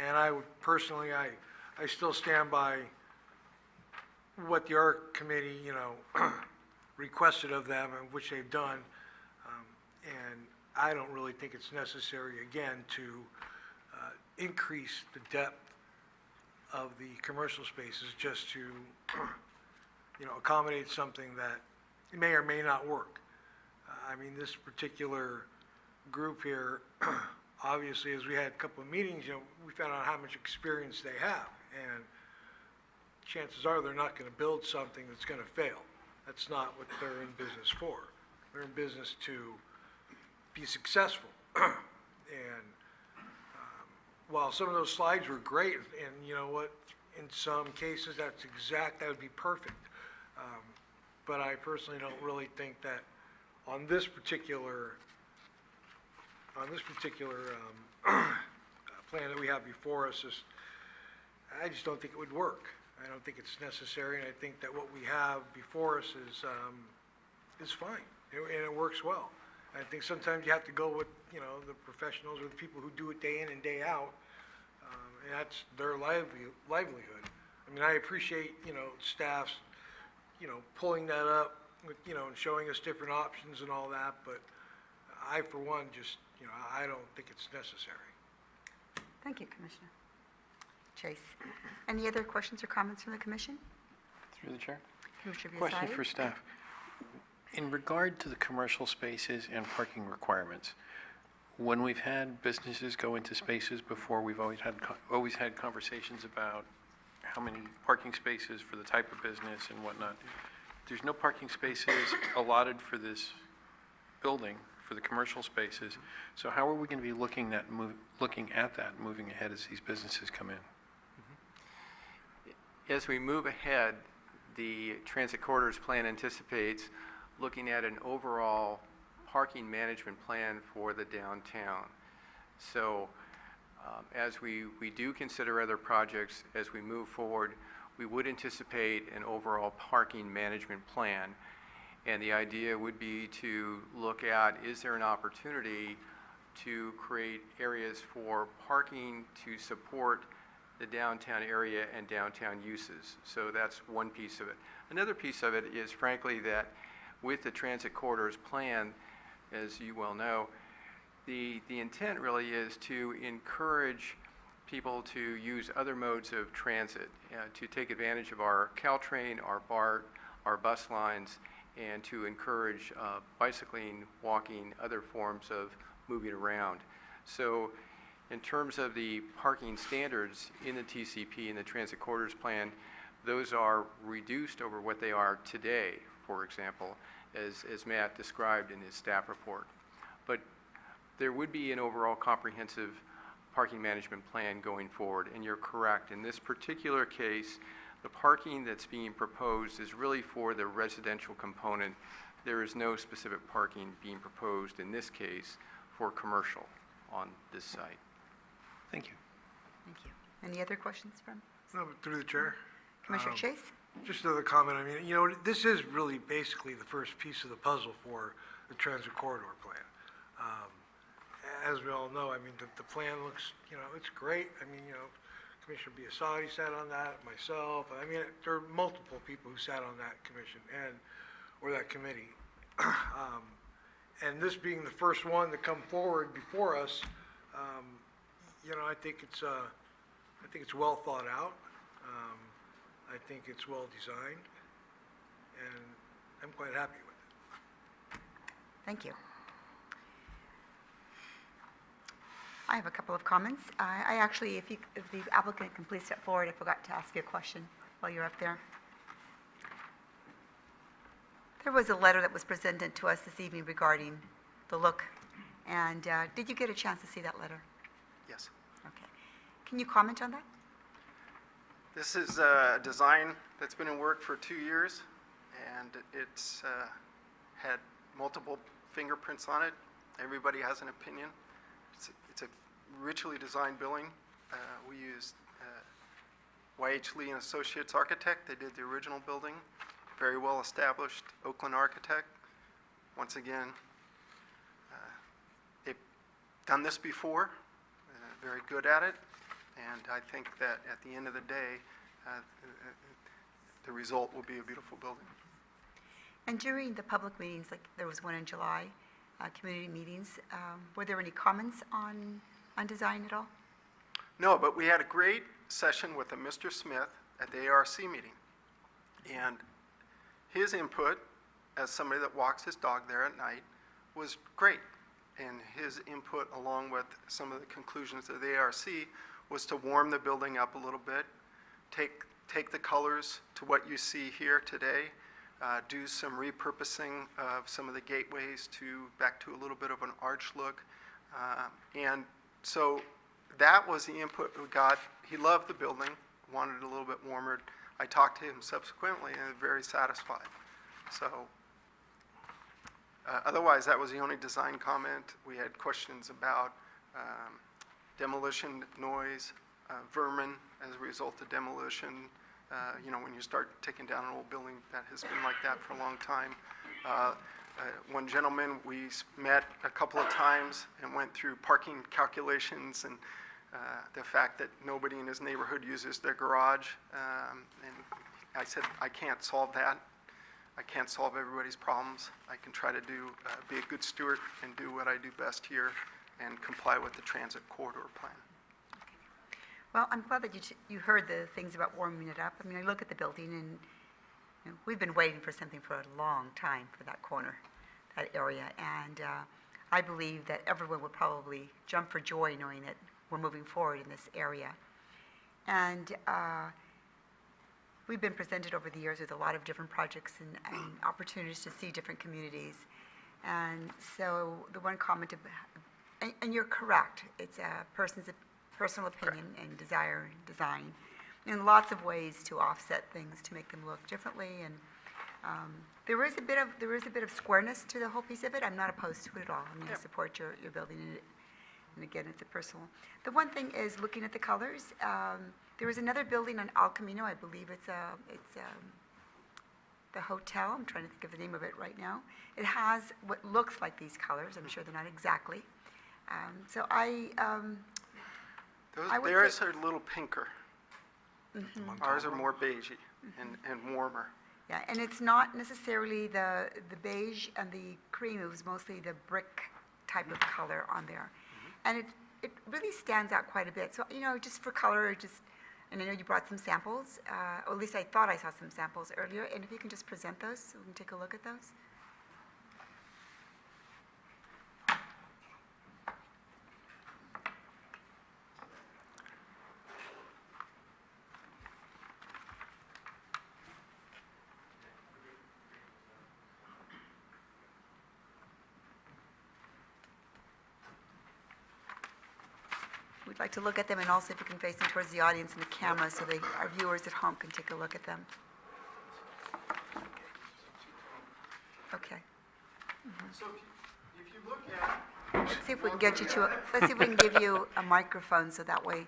And I would personally, I still stand by what the ARC committee, requested of them, and which they've done. And I don't really think it's necessary, again, to increase the depth of the commercial spaces just to, accommodate something that may or may not work. This particular group here, obviously, as we had a couple of meetings, we found out how much experience they have. And chances are they're not going to build something that's going to fail. That's not what they're in business for. They're in business to be successful. And while some of those slides were great, and you know what, in some cases that would be perfect. But I personally don't really think that on this particular plan that we have before us, I just don't think it would work. I don't think it's necessary, and I think that what we have before us is fine, and it works well. I think sometimes you have to go with, the professionals or the people who do it day in and day out, and that's their livelihood. I appreciate, staff's, pulling that up, with, and showing us different options and all that, but I, for one, just, I don't think it's necessary. Thank you, Commissioner. Chase. Any other questions or comments from the commission? Through the chair. Commissioner Question Biassiatti? for staff. In regard to the commercial spaces and parking requirements, when we've had businesses go into spaces before, we've always had conversations about how many parking spaces for the type of business and whatnot. There's no parking spaces allotted for this building, for the commercial spaces. So how are we going to be looking at that moving ahead as these businesses come in? As we move ahead, the Transit Corridors Plan anticipates looking at an overall parking management plan for the downtown. So as we do consider other projects as we move forward, we would anticipate an overall parking management plan. And the idea would be to look at, is there an opportunity to create areas for parking to support the downtown area and downtown uses? So that's one piece of it. Another piece of it is, frankly, that with the Transit Corridors Plan, as you well know. The intent really is to encourage people to use other modes of transit, to take advantage of our Caltrain, our BART, our bus lines, and to encourage bicycling, walking, other forms of moving around. So in terms of the parking standards in the TCP and the Transit Corridors Plan, those are reduced over what they are today, for example, as Matt described in his staff report. But there would be an overall comprehensive parking management plan going forward, and you're correct. In this particular case, the parking that's being proposed is really for the residential component. There is no specific parking being proposed in this case for commercial on this site. Thank you. Thank you. Any other questions from No, but through the chair. Commissioner Chase? Just another comment, I mean, you know, this is really basically the first piece of the puzzle for the transit corridor plan. As we all know, I mean, the plan looks, you know, it's great. I mean, you know, Commissioner Biasotti sat on that, myself, I mean, there are multiple people who sat on that commission or that committee. And this being the first one to come forward before us, you know, I think it's well thought out. I think it's well designed, and I'm quite happy with it. Thank you. I have a couple of comments. I actually, if the applicant can please step forward, I forgot to ask you a question while you're up there. There was a letter that was presented to us this evening regarding the look, and did you get a chance to see that letter? Yes. Okay. Can you comment on that? This is a design that's been in work for 2 years, and it's had multiple fingerprints on it. Everybody has an opinion. It's a richly designed building. We used YH Lee and Associates Architect. They did the original building. Very well established Oakland architect. Once again, they've done this before, very good at it, and I think that at the end of the day, the result will be a beautiful building. And during the public meetings, like there was one in July, community meetings, were there any comments on design at all? No, but we had a great session with a Mr. Smith at the ARC meeting. And his input, as somebody that walks his dog there at night, was great. And his input, along with some of the conclusions of the ARC, was to warm the building up a little bit, take the colors to what you see here today, do some repurposing of some of the gateways back to a little bit of an arch look. And so that was the input we got. He loved the building, wanted it a little bit warmer. I talked to him subsequently and was very satisfied. So otherwise, that was the only design comment. We had questions about demolition noise, vermin as a result of demolition. You know, when you start taking down an old building that has been like that for a long time. One gentleman, we met a couple of times and went through parking calculations and the fact that nobody in his neighborhood uses their garage. And I said, I can't solve that. I can't solve everybody's problems. I can try to be a good steward and do what I do best here and comply with the transit corridor plan. Well, I'm glad that you heard the things about warming it up. I mean, I look at the building and you know, we've been waiting for something for a long time for that corner, that area. And I believe that everyone would probably jump for joy knowing that we're moving forward in this area. And we've been presented over the years with a lot of different projects and opportunities to see different communities. And so the one comment, and you're correct, it's a person's personal opinion and desire and design, and lots of ways to offset things to make them look differently. And there is a bit of squareness to the whole piece of it. I'm not opposed to it at all. I mean, I support your building it. And again, it's a personal. The one thing is looking at the colors. There is another building on El Camino. I believe it's the hotel. I'm trying to think of the name of it right now. It has what looks like these colors. I'm sure they're not exactly. So Theirs are a little pinker. Ours are more beigey and warmer. Yeah, and it's not necessarily the beige and the cream, it was mostly the brick type of color on there. And it really stands out quite a bit. So, just for color, and I know you brought some samples, or at least I thought I saw some samples earlier, and if you can just present those, so we can take a look at those. We'd like to look at them, and also if you can face them towards the audience and the camera so our viewers at home can take a look at them. Okay. So if you look at, Let's see if we can get you let's see if we can give you a microphone so that way.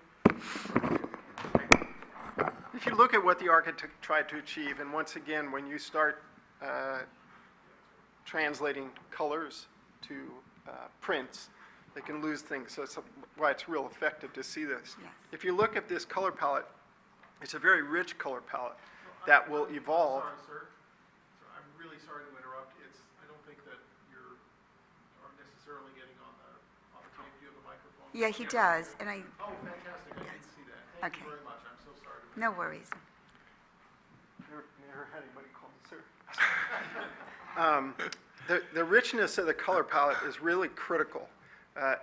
if you look at what the architect tried to achieve, and once again, when you start translating colors to prints, they can lose things. So that's why it's real effective to see this. Yes. If you look at this color palette, it's a very rich color palette that will evolve. Sorry, sir. I'm really sorry to interrupt. I don't think that you're necessarily getting on the tape. Do you have a microphone? Yeah, he does, and I, Oh, fantastic. I didn't see that. Thank Okay. you very much. I'm so sorry. no worries. Never had anybody call me sir. The richness of the color palette is really critical.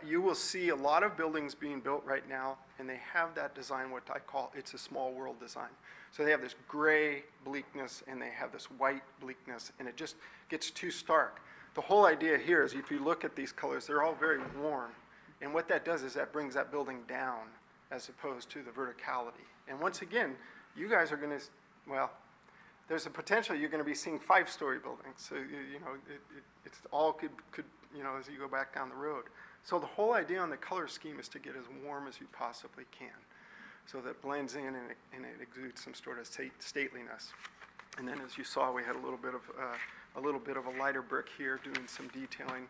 You will see a lot of buildings being built right now, and they have that design, what I call it's a small world design. So they have this gray bleakness, and they have this white bleakness, and it just gets too stark. The whole idea here is if you look at these colors, they're all very warm. And what that does is that brings that building down as opposed to the verticality. And once again, you guys are going to, well, there's a potential you're going to be seeing 5-story buildings. So, it's all could, as you go back down the road. So the whole idea on the color scheme is to get as warm as you possibly can, so that it blends in and it exudes some sort of stateliness. And then, as you saw, we had a little bit of a lighter brick here, doing some detailing,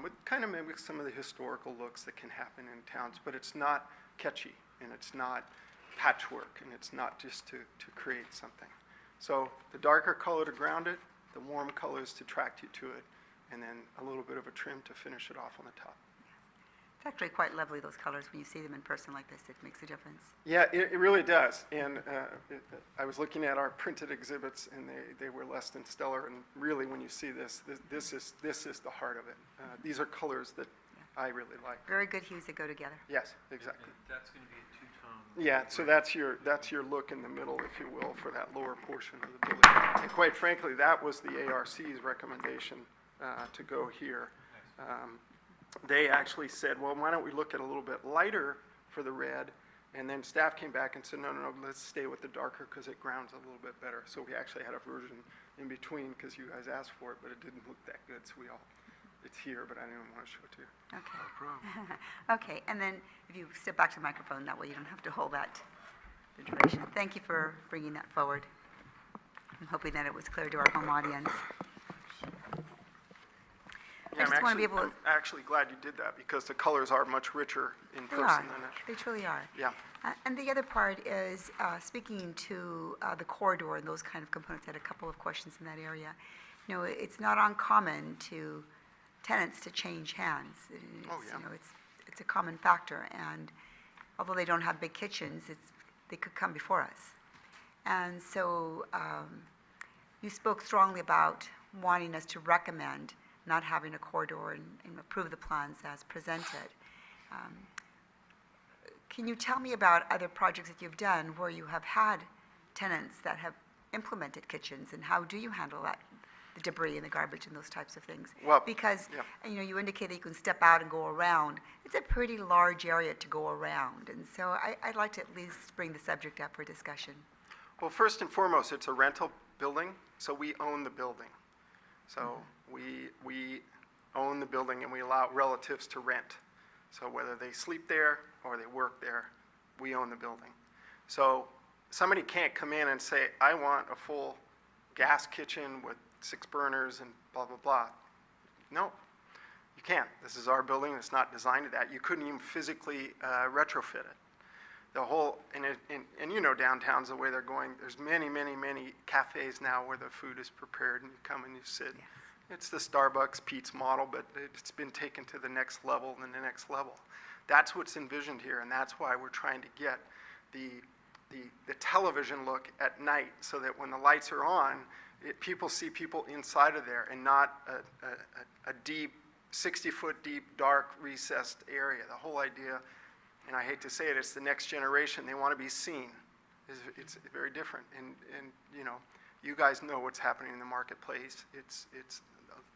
with kind of mimics some of the historical looks that can happen in towns. But it's not catchy, and it's not patchwork, and it's not just to create something. So the darker color to ground it, the warm colors to attract you to it, and then a little bit of a trim to finish it off on the top. It's actually quite lovely, those colors, when you see them in person like this, it makes a difference. Yeah, it really does. And I was looking at our printed exhibits, and they were less than stellar. And really, when you see this is the heart of it. These are colors that I really like. Very good hues that go together. Yes, exactly. That's going to be a two-tone. Yeah, so that's your look in the middle, if you will, for that lower portion of the building. And quite frankly, that was the ARC's recommendation to go here. They actually said, well, why don't we look at a little bit lighter for the red? And then staff came back and said, no, let's stay with the darker because it grounds a little bit better. So we actually had a version in between because you guys asked for it, but it didn't look that good. So it's here, but I didn't want to show it to you. Okay. Okay, and then if you step back to the microphone, that way you don't have to hold that the duration. Thank you for bringing that forward. I'm hoping that it was clear to our home audience. Yeah, just wanna be able to- I'm actually glad you did that because the colors are much richer in They person are, than it. they truly are. Yeah. And the other part is, speaking to the corridor and those kind of components, I had a couple of questions in that area. It's not uncommon to tenants to change hands. Oh, yeah. It's a common factor, and although they don't have big kitchens, they could come before us. And so you spoke strongly about wanting us to recommend not having a corridor and approve the plans as presented. Can you tell me about other projects that you've done where you have had tenants that have implemented kitchens, and how do you handle that, the debris and the garbage and those types of things? Well, Because, yeah. you indicate that you can step out and go around. It's a pretty large area to go around, and so I'd like to at least bring the subject up for discussion. Well, first and foremost, it's a rental building, so we own the building. So we own the building and we allow relatives to rent. So whether they sleep there or they work there, we own the building. So somebody can't come in and say, I want a full gas kitchen with 6 burners and blah, blah, blah. No, you can't. This is our building. It's not designed to that. You couldn't even physically retrofit it. the whole, and you know downtown's the way they're going, there's many, many, many cafes now where the food is prepared and you come and you sit. It's the Starbucks Pete's model, but it's been taken to the next level and the next level. That's what's envisioned here, and that's why we're trying to get the television look at night, so that when the lights are on, people see people inside of there and not a deep, 60-foot deep, dark, recessed area. The whole idea, and I hate to say it, it's the next generation. They want to be seen. It's very different. And you know, you guys know what's happening in the marketplace. It's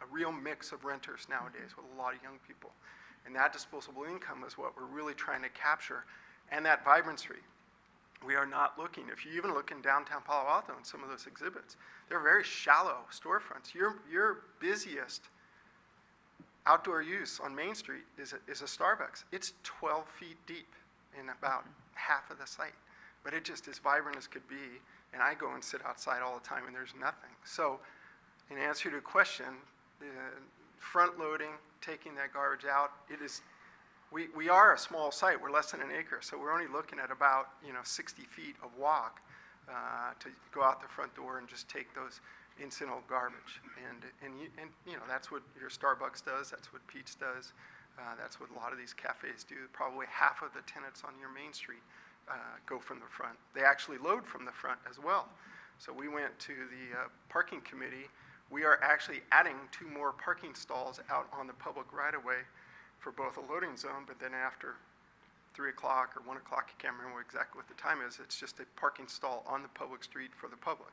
a real mix of renters nowadays with a lot of young people. And that disposable income is what we're really trying to capture, and that vibrancy. We are not looking, if you even look in downtown Palo Alto in some of those exhibits, they're very shallow storefronts. Your busiest outdoor use on Main Street is a Starbucks. It's 12 feet deep in about half of the site, but it just as vibrant as could be, and I go and sit outside all the time and there's nothing. So in answer to your question, front loading, taking that garbage out, it is, we are a small site, we're less than an acre, so we're only looking at about 60 feet of walk to go out the front door and just take those incidental garbage. And that's what your Starbucks does, that's what Pete's does, that's what a lot of these cafes do. Probably half of the tenants on your Main Street go from the front. They actually load from the front as well. So we went to the parking committee. We are actually adding 2 more parking stalls out on the public right-of-way for both a loading zone, but then after 3 o'clock or 1 o'clock, I can't remember exactly what the time is, it's just a parking stall on the public street for the public.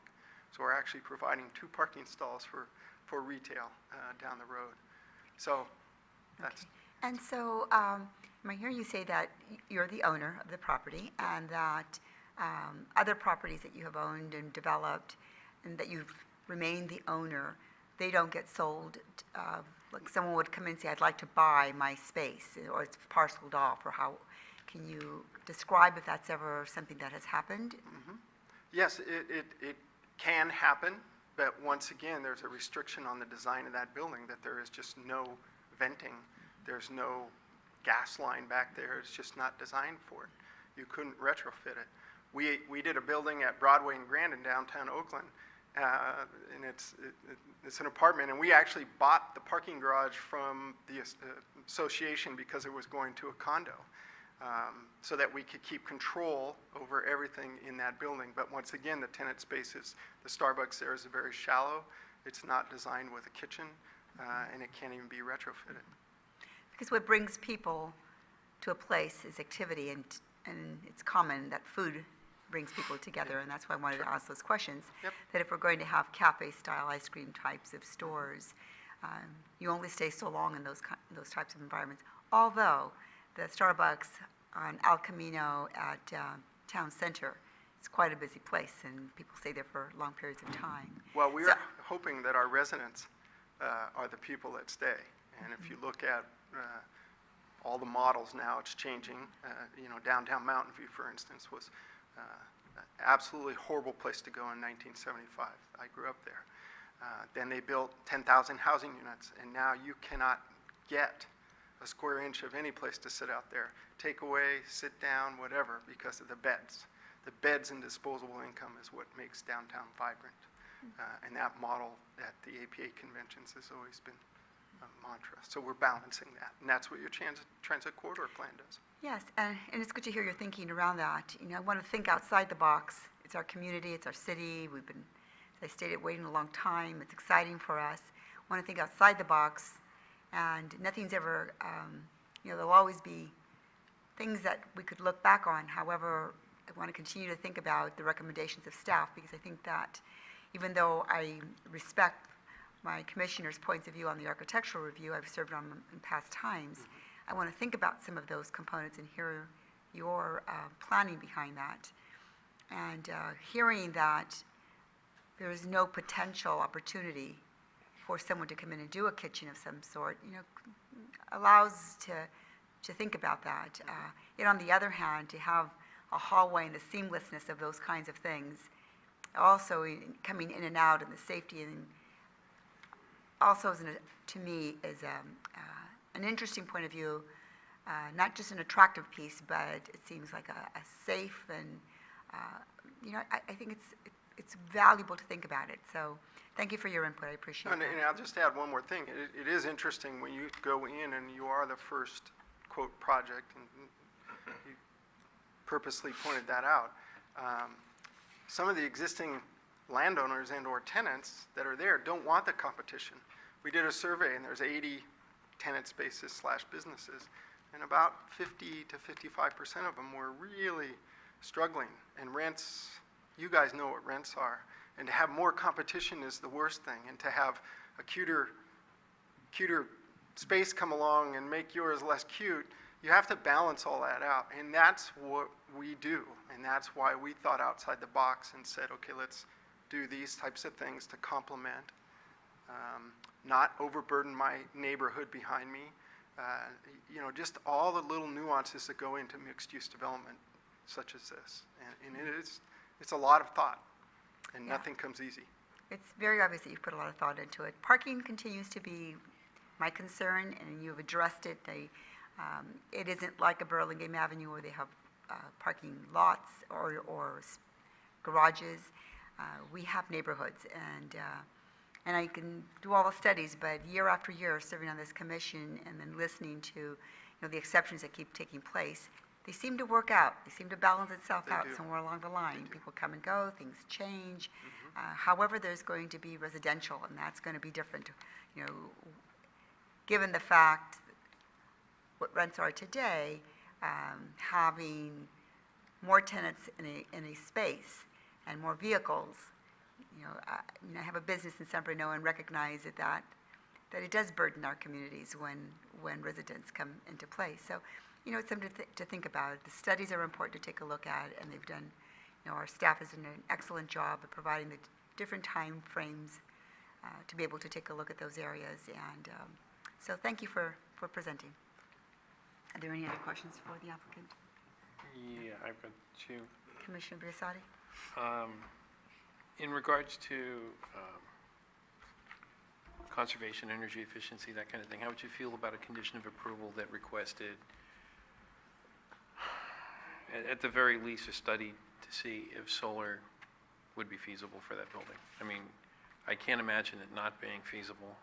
So we're actually providing 2 parking stalls for retail down the road. So that's... And so, I hear you say that you're the owner of the property, and that other properties that you have owned and developed, and that you've remained the owner, they don't get sold. Like someone would come in and say, I'd like to buy my space, or it's parceled off, or how, can you describe if that's ever something that has happened? Mm-hmm. Yes, it can happen, but once again, there's a restriction on the design of that building, that there is just no venting, there's no gas line back there, it's just not designed for it. You couldn't retrofit it. We did a building at Broadway and Grand in downtown Oakland, and it's an apartment, and we actually bought the parking garage from the association because it was going to a condo, so that we could keep control over everything in that building. But once again, the tenant spaces, the Starbucks there is very shallow. It's not designed with a kitchen, and it can't even be retrofitted. Because what brings people to a place is activity, and it's common that food brings people together, and that's why I wanted to ask those questions. Yep. That if we're going to have cafe-style ice cream types of stores, you only stay so long in those types of environments. Although the Starbucks on El Camino at Town Center, it's quite a busy place, and people stay there for long periods of time. Well, we are hoping that our residents are the people that stay. And if you look at all the models now, it's changing. Downtown Mountain View, for instance, was an absolutely horrible place to go in 1975. I grew up there. Then they built 10,000 housing units, and now you cannot get a square inch of any place to sit out there. Take away, sit down, whatever, because of the beds. The beds and disposable income is what makes downtown vibrant. And that model at the APA conventions has always been a mantra. So we're balancing that, and that's what your transit corridor plan does. Yes, and it's good to hear your thinking around that. I want to think outside the box. It's our community, it's our city. We've been, as I stated, waiting a long time. It's exciting for us. I want to think outside the box, and nothing's ever, there'll always be things that we could look back on. However, I want to continue to think about the recommendations of staff, because I think that even though I respect my commissioner's points of view on the architectural review, I've served on in past times, I want to think about some of those components and hear your planning behind that. And hearing that there is no potential opportunity for someone to come in and do a kitchen of some sort, allows to think about that. Yet on the other hand, to have a hallway and the seamlessness of those kinds of things, also coming in and out, and the safety, and also to me is an interesting point of view not just an attractive piece, but it seems like a safe and, I think it's valuable to think about it. So thank you for your input. I appreciate And that. I'll just add one more thing. It is interesting when you go in and you are the first, quote, project, and you purposely pointed that out. Some of the existing landowners and/or tenants that are there don't want the competition. We did a survey, and there's 80 tenant spaces / businesses, and about 50 to 55% of them were really struggling. And rents, you guys know what rents are. And to have more competition is the worst thing. And to have a cuter space come along and make yours less cute, you have to balance all that out. And that's what we do. And that's why we thought outside the box and said, okay, let's do these types of things to complement, not overburden my neighborhood behind me. Just all the little nuances that go into mixed-use development such as this. And it's a lot of thought, and Yeah. nothing comes easy. It's very obvious that you've put a lot of thought into it. Parking continues to be my concern, and you've addressed it. It isn't like a Burlingame Avenue where they have parking lots or garages. We have neighborhoods, and I can do all the studies, but year after year, serving on this commission and then listening to the exceptions that keep taking place, they seem to work out. They seem to balance itself They out do. somewhere along the line. do. People come and go, things change. However, there's going to be residential, and that's going to be different. Given the fact what rents are today, having more tenants in a space and more vehicles. I have a business in San Bruno and recognize that it does burden our communities when residents come into place. So, it's something to think about. The studies are important to take a look at, and they've done, our staff has done an excellent job of providing the different time frames to be able to take a look at those areas. And so thank you for presenting. Are there any other questions for the applicant? Yeah, I've got two. Commissioner Biasotti? In regards to conservation, energy efficiency, that kind of thing, how would you feel about a condition of approval that requested, at the very least, a study to see if solar would be feasible for that building? I mean, I can't imagine it not being feasible.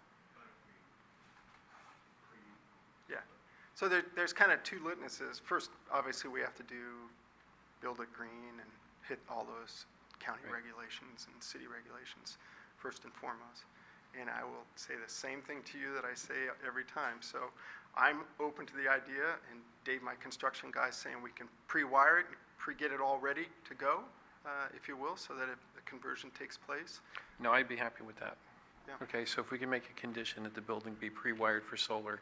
Yeah. So there's kind of two litmuses. First, obviously, we have to build it green and hit all those county Right. regulations and city regulations first and foremost. And I will say the same thing to you that I say every time. So I'm open to the idea, and Dave, my construction guy, is saying we can pre-wire it, get it all ready to go, if you will, so that if the conversion takes place. No, I'd be happy with that. Yeah. Okay, so if we can make a condition that the building be pre-wired for solar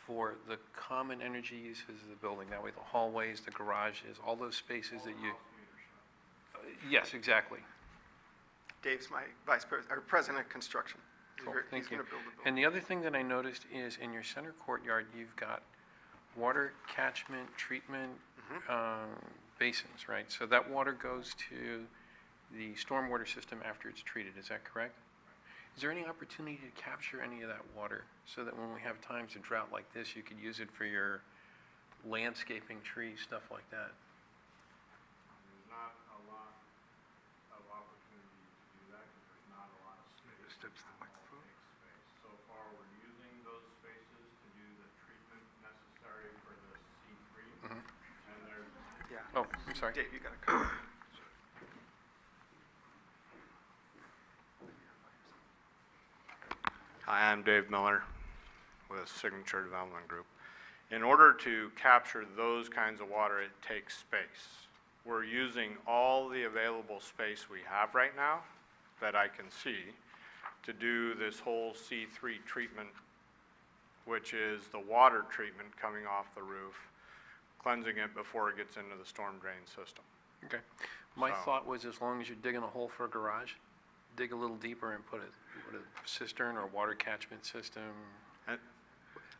for the common energy uses of the building, that way the hallways, the garages, all those spaces that you... Yes, exactly. Dave's my vice president, or president of construction. Cool, He's thank you. going to build the building. And the other thing that I noticed is in your center courtyard, you've got water catchment treatment basins, right? So that water goes to the stormwater system after it's treated, is that correct? Is there any opportunity to capture any of that water so that when we have times of drought like this, you could use it for your landscaping, trees, stuff like that? There's not a lot of opportunity to do that because there's not a lot of space. Space. So far, we're using those spaces to do the treatment necessary for the C3. And there's Yeah. Oh, I'm sorry. Dave, you got to come. Hi, I'm Dave Miller with Signature Development Group. In order to capture those kinds of water, it takes space. We're using all the available space we have right now that I can see to do this whole C3 treatment, which is the water treatment coming off the roof, cleansing it before it gets into the storm drain system. Okay. My So- thought was as long as you're digging a hole for a garage, dig a little deeper and put a cistern or a water catchment system. And-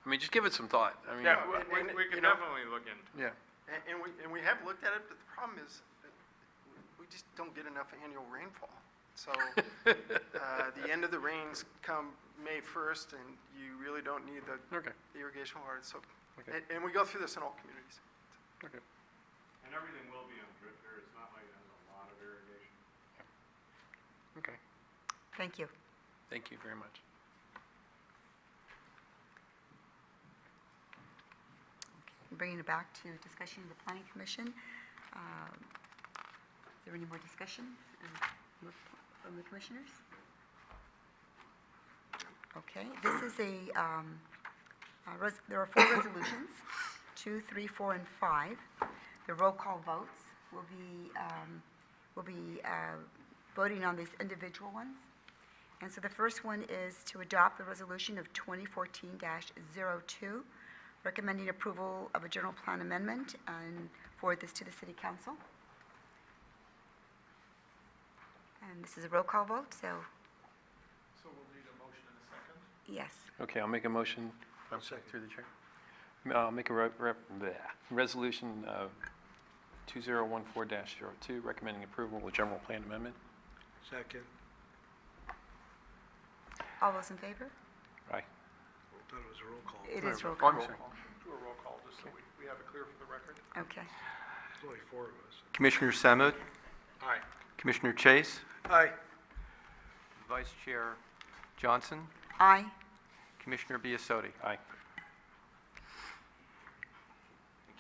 I mean, just give it some thought. I mean, Yeah, and- we you can know- definitely look into it. yeah. And we have looked at it, but the problem is that we just don't get enough annual rainfall. So the end of the rains come May 1st, and you really don't need the Okay. irrigation water. So And we go through this in all communities. Okay. And everything will be on drip there, it's not like it has a lot of irrigation. Okay. Thank you. Thank you very much. Bringing it back to discussion of the Planning Commission. Is there any more discussion from the commissioners? Okay, this is there are 4 resolutions, 2, 3, 4, and 5. The roll call votes will be voting on these individual ones. And so the first one is to adopt the resolution of 2014-02, recommending approval of a general plan amendment and forward this to the city council. And this is a roll call vote, so So we'll need a motion in a second. yes. Okay, I'll make a motion. I'll second. Through the chair. I'll make a resolution 2014-02, recommending approval of general plan amendment. Second. All those in favor? Aye. Thought it was a roll call. It is roll Oh, call. I'm sorry. Do a roll call, just so we have it clear for the record. Okay. There's only 4 of us. Commissioner Samud? Aye. Commissioner Chase? Aye. Vice Chair Johnson? Aye. Commissioner Biasotti? Aye.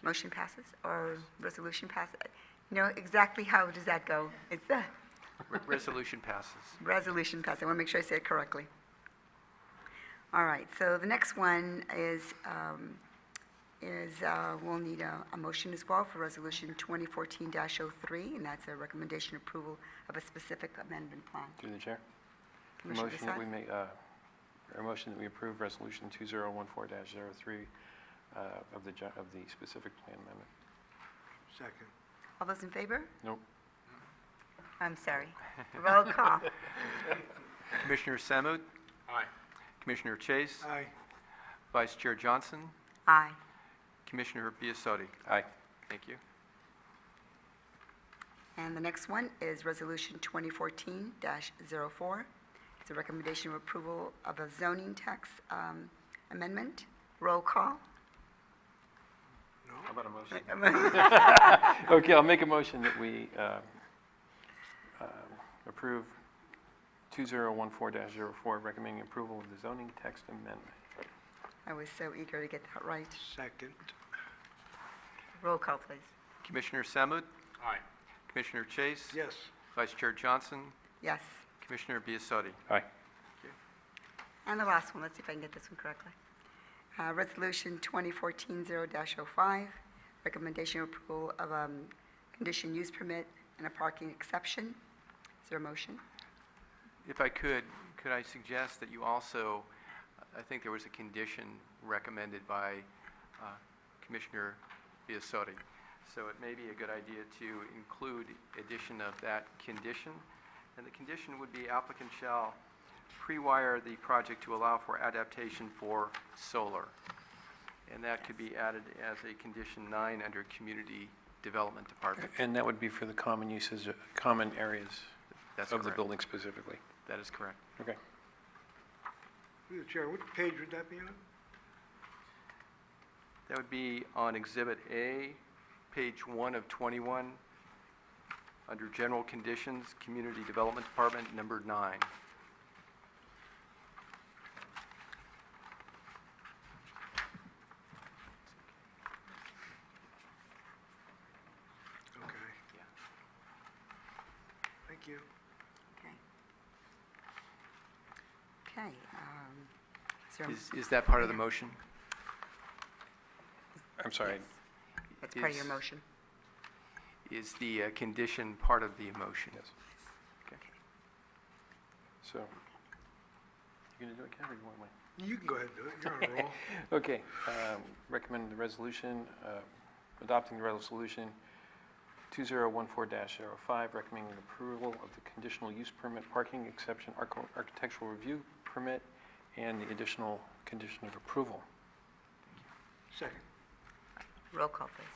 Motion passes, or resolution passes. You know, exactly how does that go? It's the Resolution passes. resolution passes. I want to make sure I say it correctly. All right, so the next one is we'll need a motion as well for Resolution 2014-03, and that's a recommendation approval of a specific amendment plan. Through the chair. Commissioner Motion that we Desai? make, a motion that we approve resolution 2014-03 of the specific plan amendment. Second. All those in favor? Nope. I'm sorry. Roll call. Commissioner Samud? Aye. Commissioner Chase? Aye. Vice Chair Johnson? Aye. Commissioner Biasotti? Aye. Thank you. And the next one is Resolution 2014-04. It's a recommendation of approval of a zoning tax amendment. Roll call. How about a motion? Okay, I'll make a motion that we approve 2014-04, recommending approval of the zoning text amendment. I was so eager to get that right. Second. Roll call, please. Commissioner Samud? Aye. Commissioner Chase? Yes. Vice Chair Johnson? Yes. Commissioner Biasotti? Aye. And the last one, let's see if I can get this one correctly. Resolution 2014-0-05, recommendation of approval of condition use permit and a parking exception. Is there a motion? If I could I suggest that you also, I think there was a condition recommended by Commissioner Biasotti. So it may be a good idea to include addition of that condition. And the condition would be applicant shall pre-wire the project to allow for adaptation for solar. And that could be added as a condition 9 under Community Development Department. And that would be for the common uses, common areas That's of the correct. building specifically. That is correct. Okay. Through the chair, what page would that be on? That would be on Exhibit A, page 1 of 21, under General Conditions, Community Development Department, number 9. Okay. Yeah. Thank you. Okay. Okay. Is there a- Is that part of the motion? I'm sorry. Yes. That's part of your is- motion. Is the condition part of the motion? Yes. Okay. So, you gonna do it, Ken, or you want me? You can go ahead and do it. You're on a roll. Okay, recommend the resolution, adopting the resolution 2014-05, recommending approval of the conditional use permit, parking exception, architectural review permit, and the additional condition of approval. Second. Roll call, please.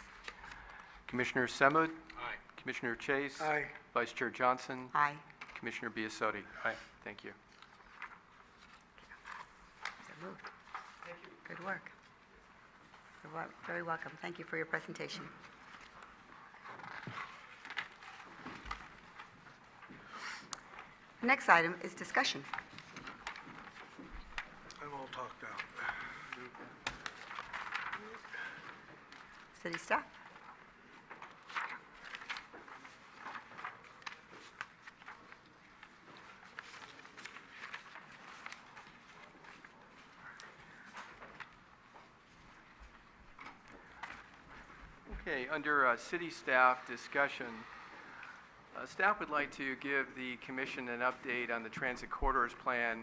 Commissioner Samud? Aye. Commissioner Chase? Aye. Vice Chair Johnson? Aye. Commissioner Biasotti? Aye. So Thank you. moved. Good work. Very welcome. Thank you for your presentation. The next item is discussion. I'm all talked out. City staff. Okay, under city staff discussion, staff would like to give the commission an update on the transit corridors plan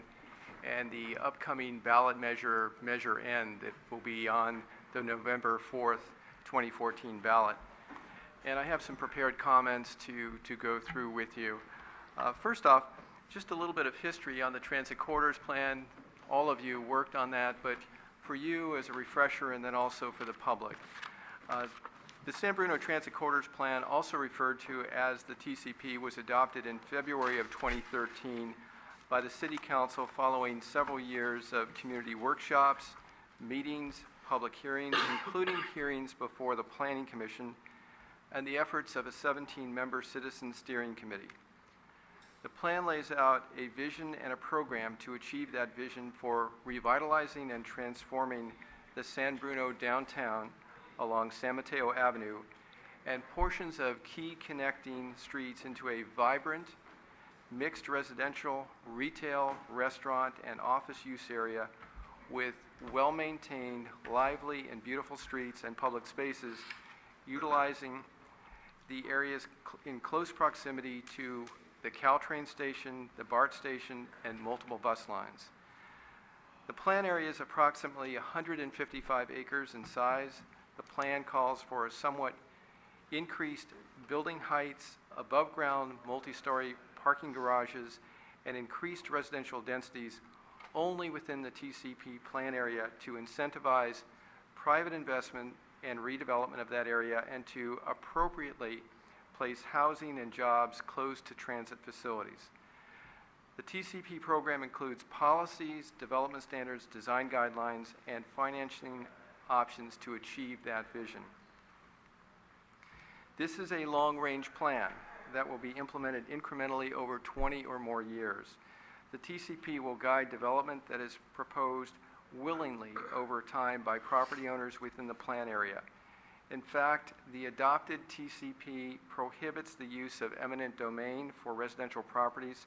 and the upcoming ballot measure, Measure N, that will be on the November 4th, 2014 ballot. And I have some prepared comments to go through with you. First off, just a little bit of history on the transit corridors plan. All of you worked on that, but for you as a refresher and then also for the public. The San Bruno Transit Corridors Plan, also referred to as the TCP, was adopted in February of 2013 by the City Council following several years of community workshops, meetings, public hearings, including hearings before the Planning Commission, and the efforts of a 17-member Citizen Steering Committee. The plan lays out a vision and a program to achieve that vision for revitalizing and transforming the San Bruno downtown along San Mateo Avenue and portions of key connecting streets into a vibrant, mixed residential, retail, restaurant, and office use area with well-maintained, lively, and beautiful streets and public spaces, utilizing the areas in close proximity to the Caltrain station, the BART station, and multiple bus lines. The plan area is approximately 155 acres in size. The plan calls for a somewhat increased building heights, above-ground multi-story parking garages, and increased residential densities only within the TCP plan area to incentivize private investment and redevelopment of that area and to appropriately place housing and jobs close to transit facilities. The TCP program includes policies, development standards, design guidelines, and financing options to achieve that vision. This is a long-range plan that will be implemented incrementally over 20 or more years. The TCP will guide development that is proposed willingly over time by property owners within the plan area. In fact, the adopted TCP prohibits the use of eminent domain for residential properties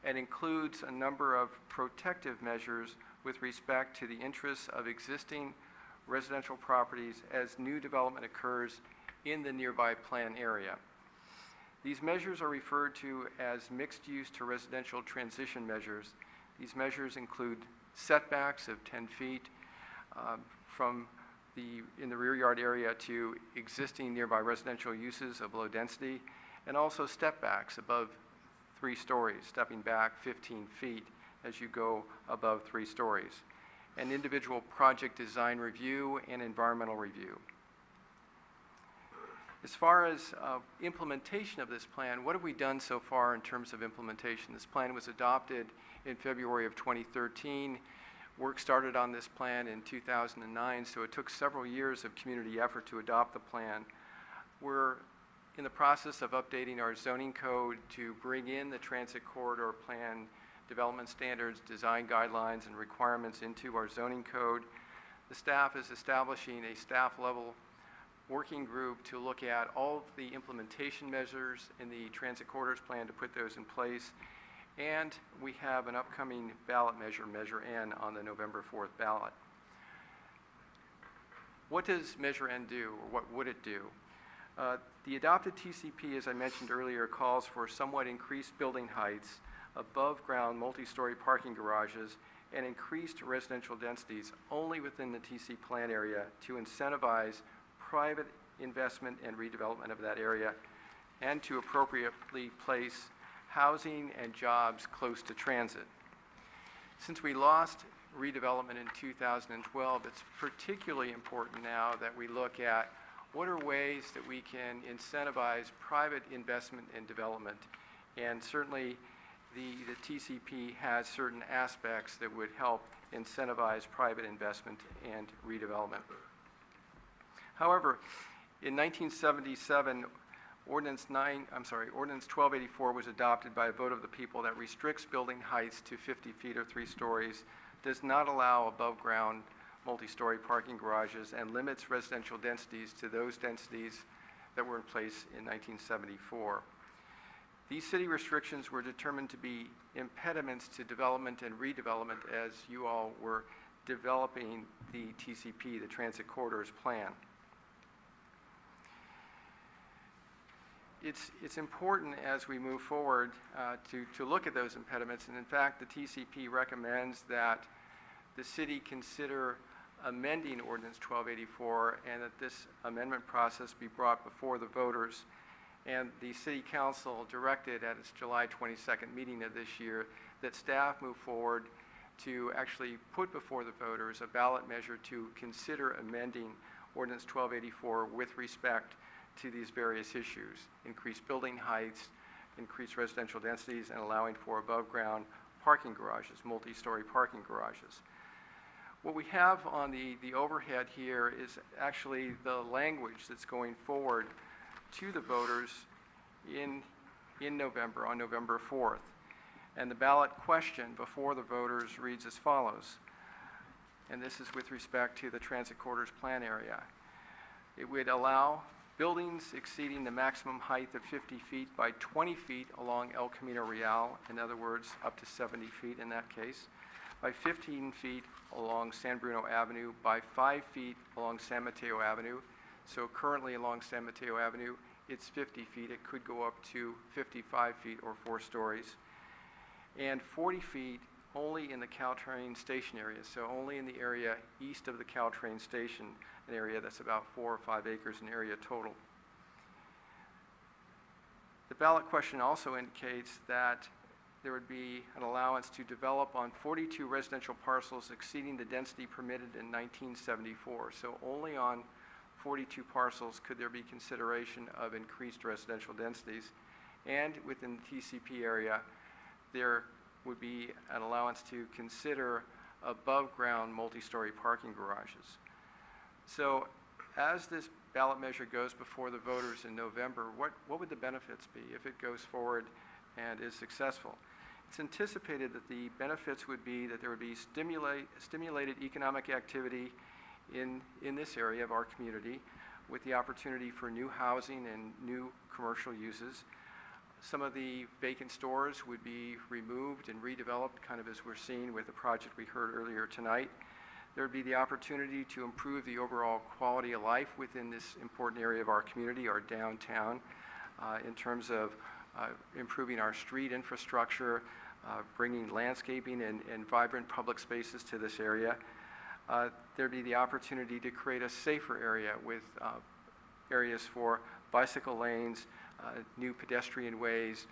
and includes a number of protective measures with respect to the interests of existing residential properties as new development occurs in the nearby plan area. These measures are referred to as mixed-use to residential transition measures. These measures include setbacks of 10 feet in the rear yard area to existing nearby residential uses of low density, and also step backs above 3 stories, stepping back 15 feet as you go above 3 stories, and individual project design review and environmental review. As far as implementation of this plan, what have we done so far in terms of implementation? This plan was adopted in February of 2013. Work started on this plan in 2009, so it took several years of community effort to adopt the plan. We're in the process of updating our zoning code to bring in the transit corridor plan development standards, design guidelines, and requirements into our zoning code. The staff is establishing a staff-level working group to look at all of the implementation measures in the transit corridors plan to put those in place. And we have an upcoming ballot measure, Measure N, on the November 4th ballot. What does Measure N do, or what would it do? The adopted TCP, as I mentioned earlier, calls for somewhat increased building heights, above-ground multi-story parking garages, and increased residential densities only within the TC plan area to incentivize private investment and redevelopment of that area, and to appropriately place housing and jobs close to transit. Since we lost redevelopment in 2012, it's particularly important now that we look at what are ways that we can incentivize private investment and development. And certainly the TCP has certain aspects that would help incentivize private investment and redevelopment. However, in 1977, Ordinance 1284 was adopted by a vote of the people that restricts building heights to 50 feet or 3 stories, does not allow above-ground multi-story parking garages, and limits residential densities to those densities that were in place in 1974. These city restrictions were determined to be impediments to development and redevelopment as you all were developing the TCP, the Transit Corridors Plan. It's important as we move forward to look at those impediments, and in fact, the TCP recommends that the city consider amending Ordinance 1284 and that this amendment process be brought before the voters. And the City Council directed at its July 22nd meeting of this year that staff move forward to actually put before the voters a ballot measure to consider amending Ordinance 1284 with respect to these various issues: increased building heights, increased residential densities, and allowing for above-ground parking garages, multi-story parking garages. What we have on the overhead here is actually the language that's going forward to the voters in November, on November 4th. And the ballot question before the voters reads as follows, and this is with respect to the Transit Corridors Plan area. It would allow buildings exceeding the maximum height of 50 feet by 20 feet along El Camino Real, in other words, up to 70 feet in that case, by 15 feet along San Bruno Avenue, by 5 feet along San Mateo Avenue. So currently along San Mateo Avenue, it's 50 feet. It could go up to 55 feet or 4 stories. And 40 feet only in the Caltrain station area, so only in the area east of the Caltrain station, an area that's about 4 or 5 acres in area total. The ballot question also indicates that there would be an allowance to develop on 42 residential parcels exceeding the density permitted in 1974. So only on 42 parcels could there be consideration of increased residential densities. And within the TCP area, there would be an allowance to consider above-ground multi-story parking garages. So as this ballot measure goes before the voters in November, what would the benefits be if it goes forward and is successful? It's anticipated that the benefits would be that there would be stimulated economic activity in this area of our community, with the opportunity for new housing and new commercial uses. Some of the vacant stores would be removed and redeveloped, kind of as we're seeing with the project we heard earlier tonight. There would be the opportunity to improve the overall quality of life within this important area of our community, our downtown, in terms of improving our street infrastructure, bringing landscaping and vibrant public spaces to this area. There'd be the opportunity to create a safer area with areas for bicycle lanes, new pedestrian ways,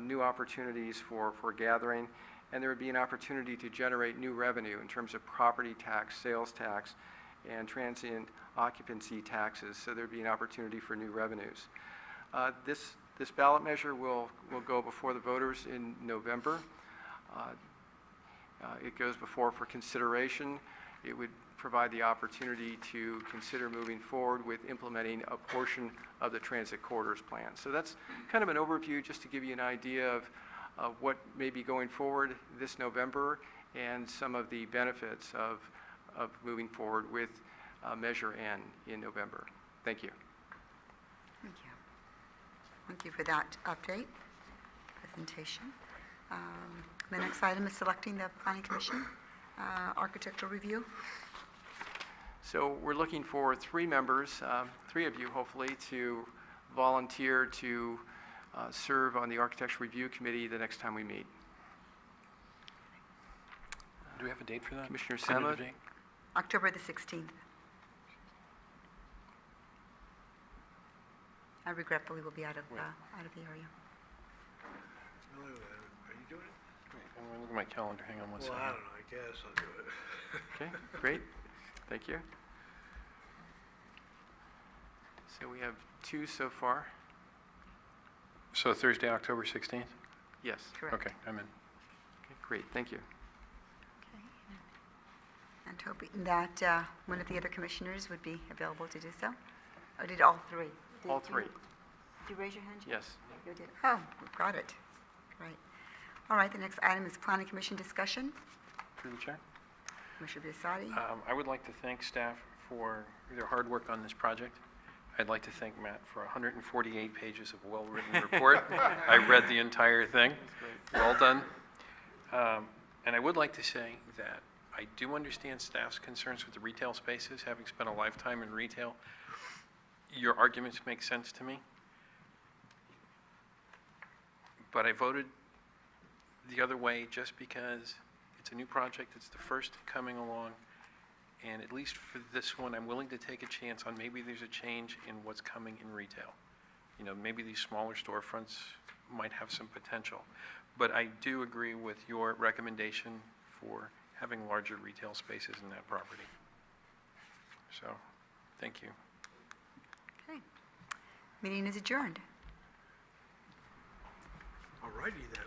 new opportunities for gathering, and there would be an opportunity to generate new revenue in terms of property tax, sales tax, and transient occupancy taxes, so there'd be an opportunity for new revenues. This ballot measure will go before the voters in November. It goes before for consideration. It would provide the opportunity to consider moving forward with implementing a portion of the Transit Corridors Plan. So that's kind of an overview just to give you an idea of what may be going forward this November and some of the benefits of moving forward with Measure N in November. Thank you. Thank you. Thank you for that update, presentation. The next item is selecting the Planning Commission architectural review. So we're looking for 3 members, 3 of you hopefully, to volunteer to serve on the Architectural Review Committee the next time we meet. Do we have a date for that? Commissioner Tentative Sama? date? October the 16th. I regretfully will be out of the area. Are you doing it? Wait, I'm gonna look at my calendar. Hang on one Well, second. I don't know, I guess I'll do it. Okay, great. Thank you. So we have 2 so far. So Thursday, October 16th? Yes. Correct. Okay, I'm in. Okay, great, thank you. Okay. And hoping that one of the other commissioners would be available to do so. Or did all three? All three. Did you raise your hand? Jim? Yes. You did. Oh, we've got it. Great. All right, the next item is Planning Commission discussion. Through the chair. Commissioner Biassatti. I would like to thank staff for their hard work on this project. I'd like to thank Matt for 148 pages of well-written report. I read the entire thing. Well done. And I would like to say that I do understand staff's concerns with the retail spaces, having spent a lifetime in retail. Your arguments make sense to me. But I voted the other way just because it's a new project, it's the first coming along, and at least for this one, I'm willing to take a chance on maybe there's a change in what's coming in retail. You know, maybe these smaller storefronts might have some potential. But I do agree with your recommendation for having larger retail spaces in that property. So, thank you. Okay. Meeting is adjourned. All righty then.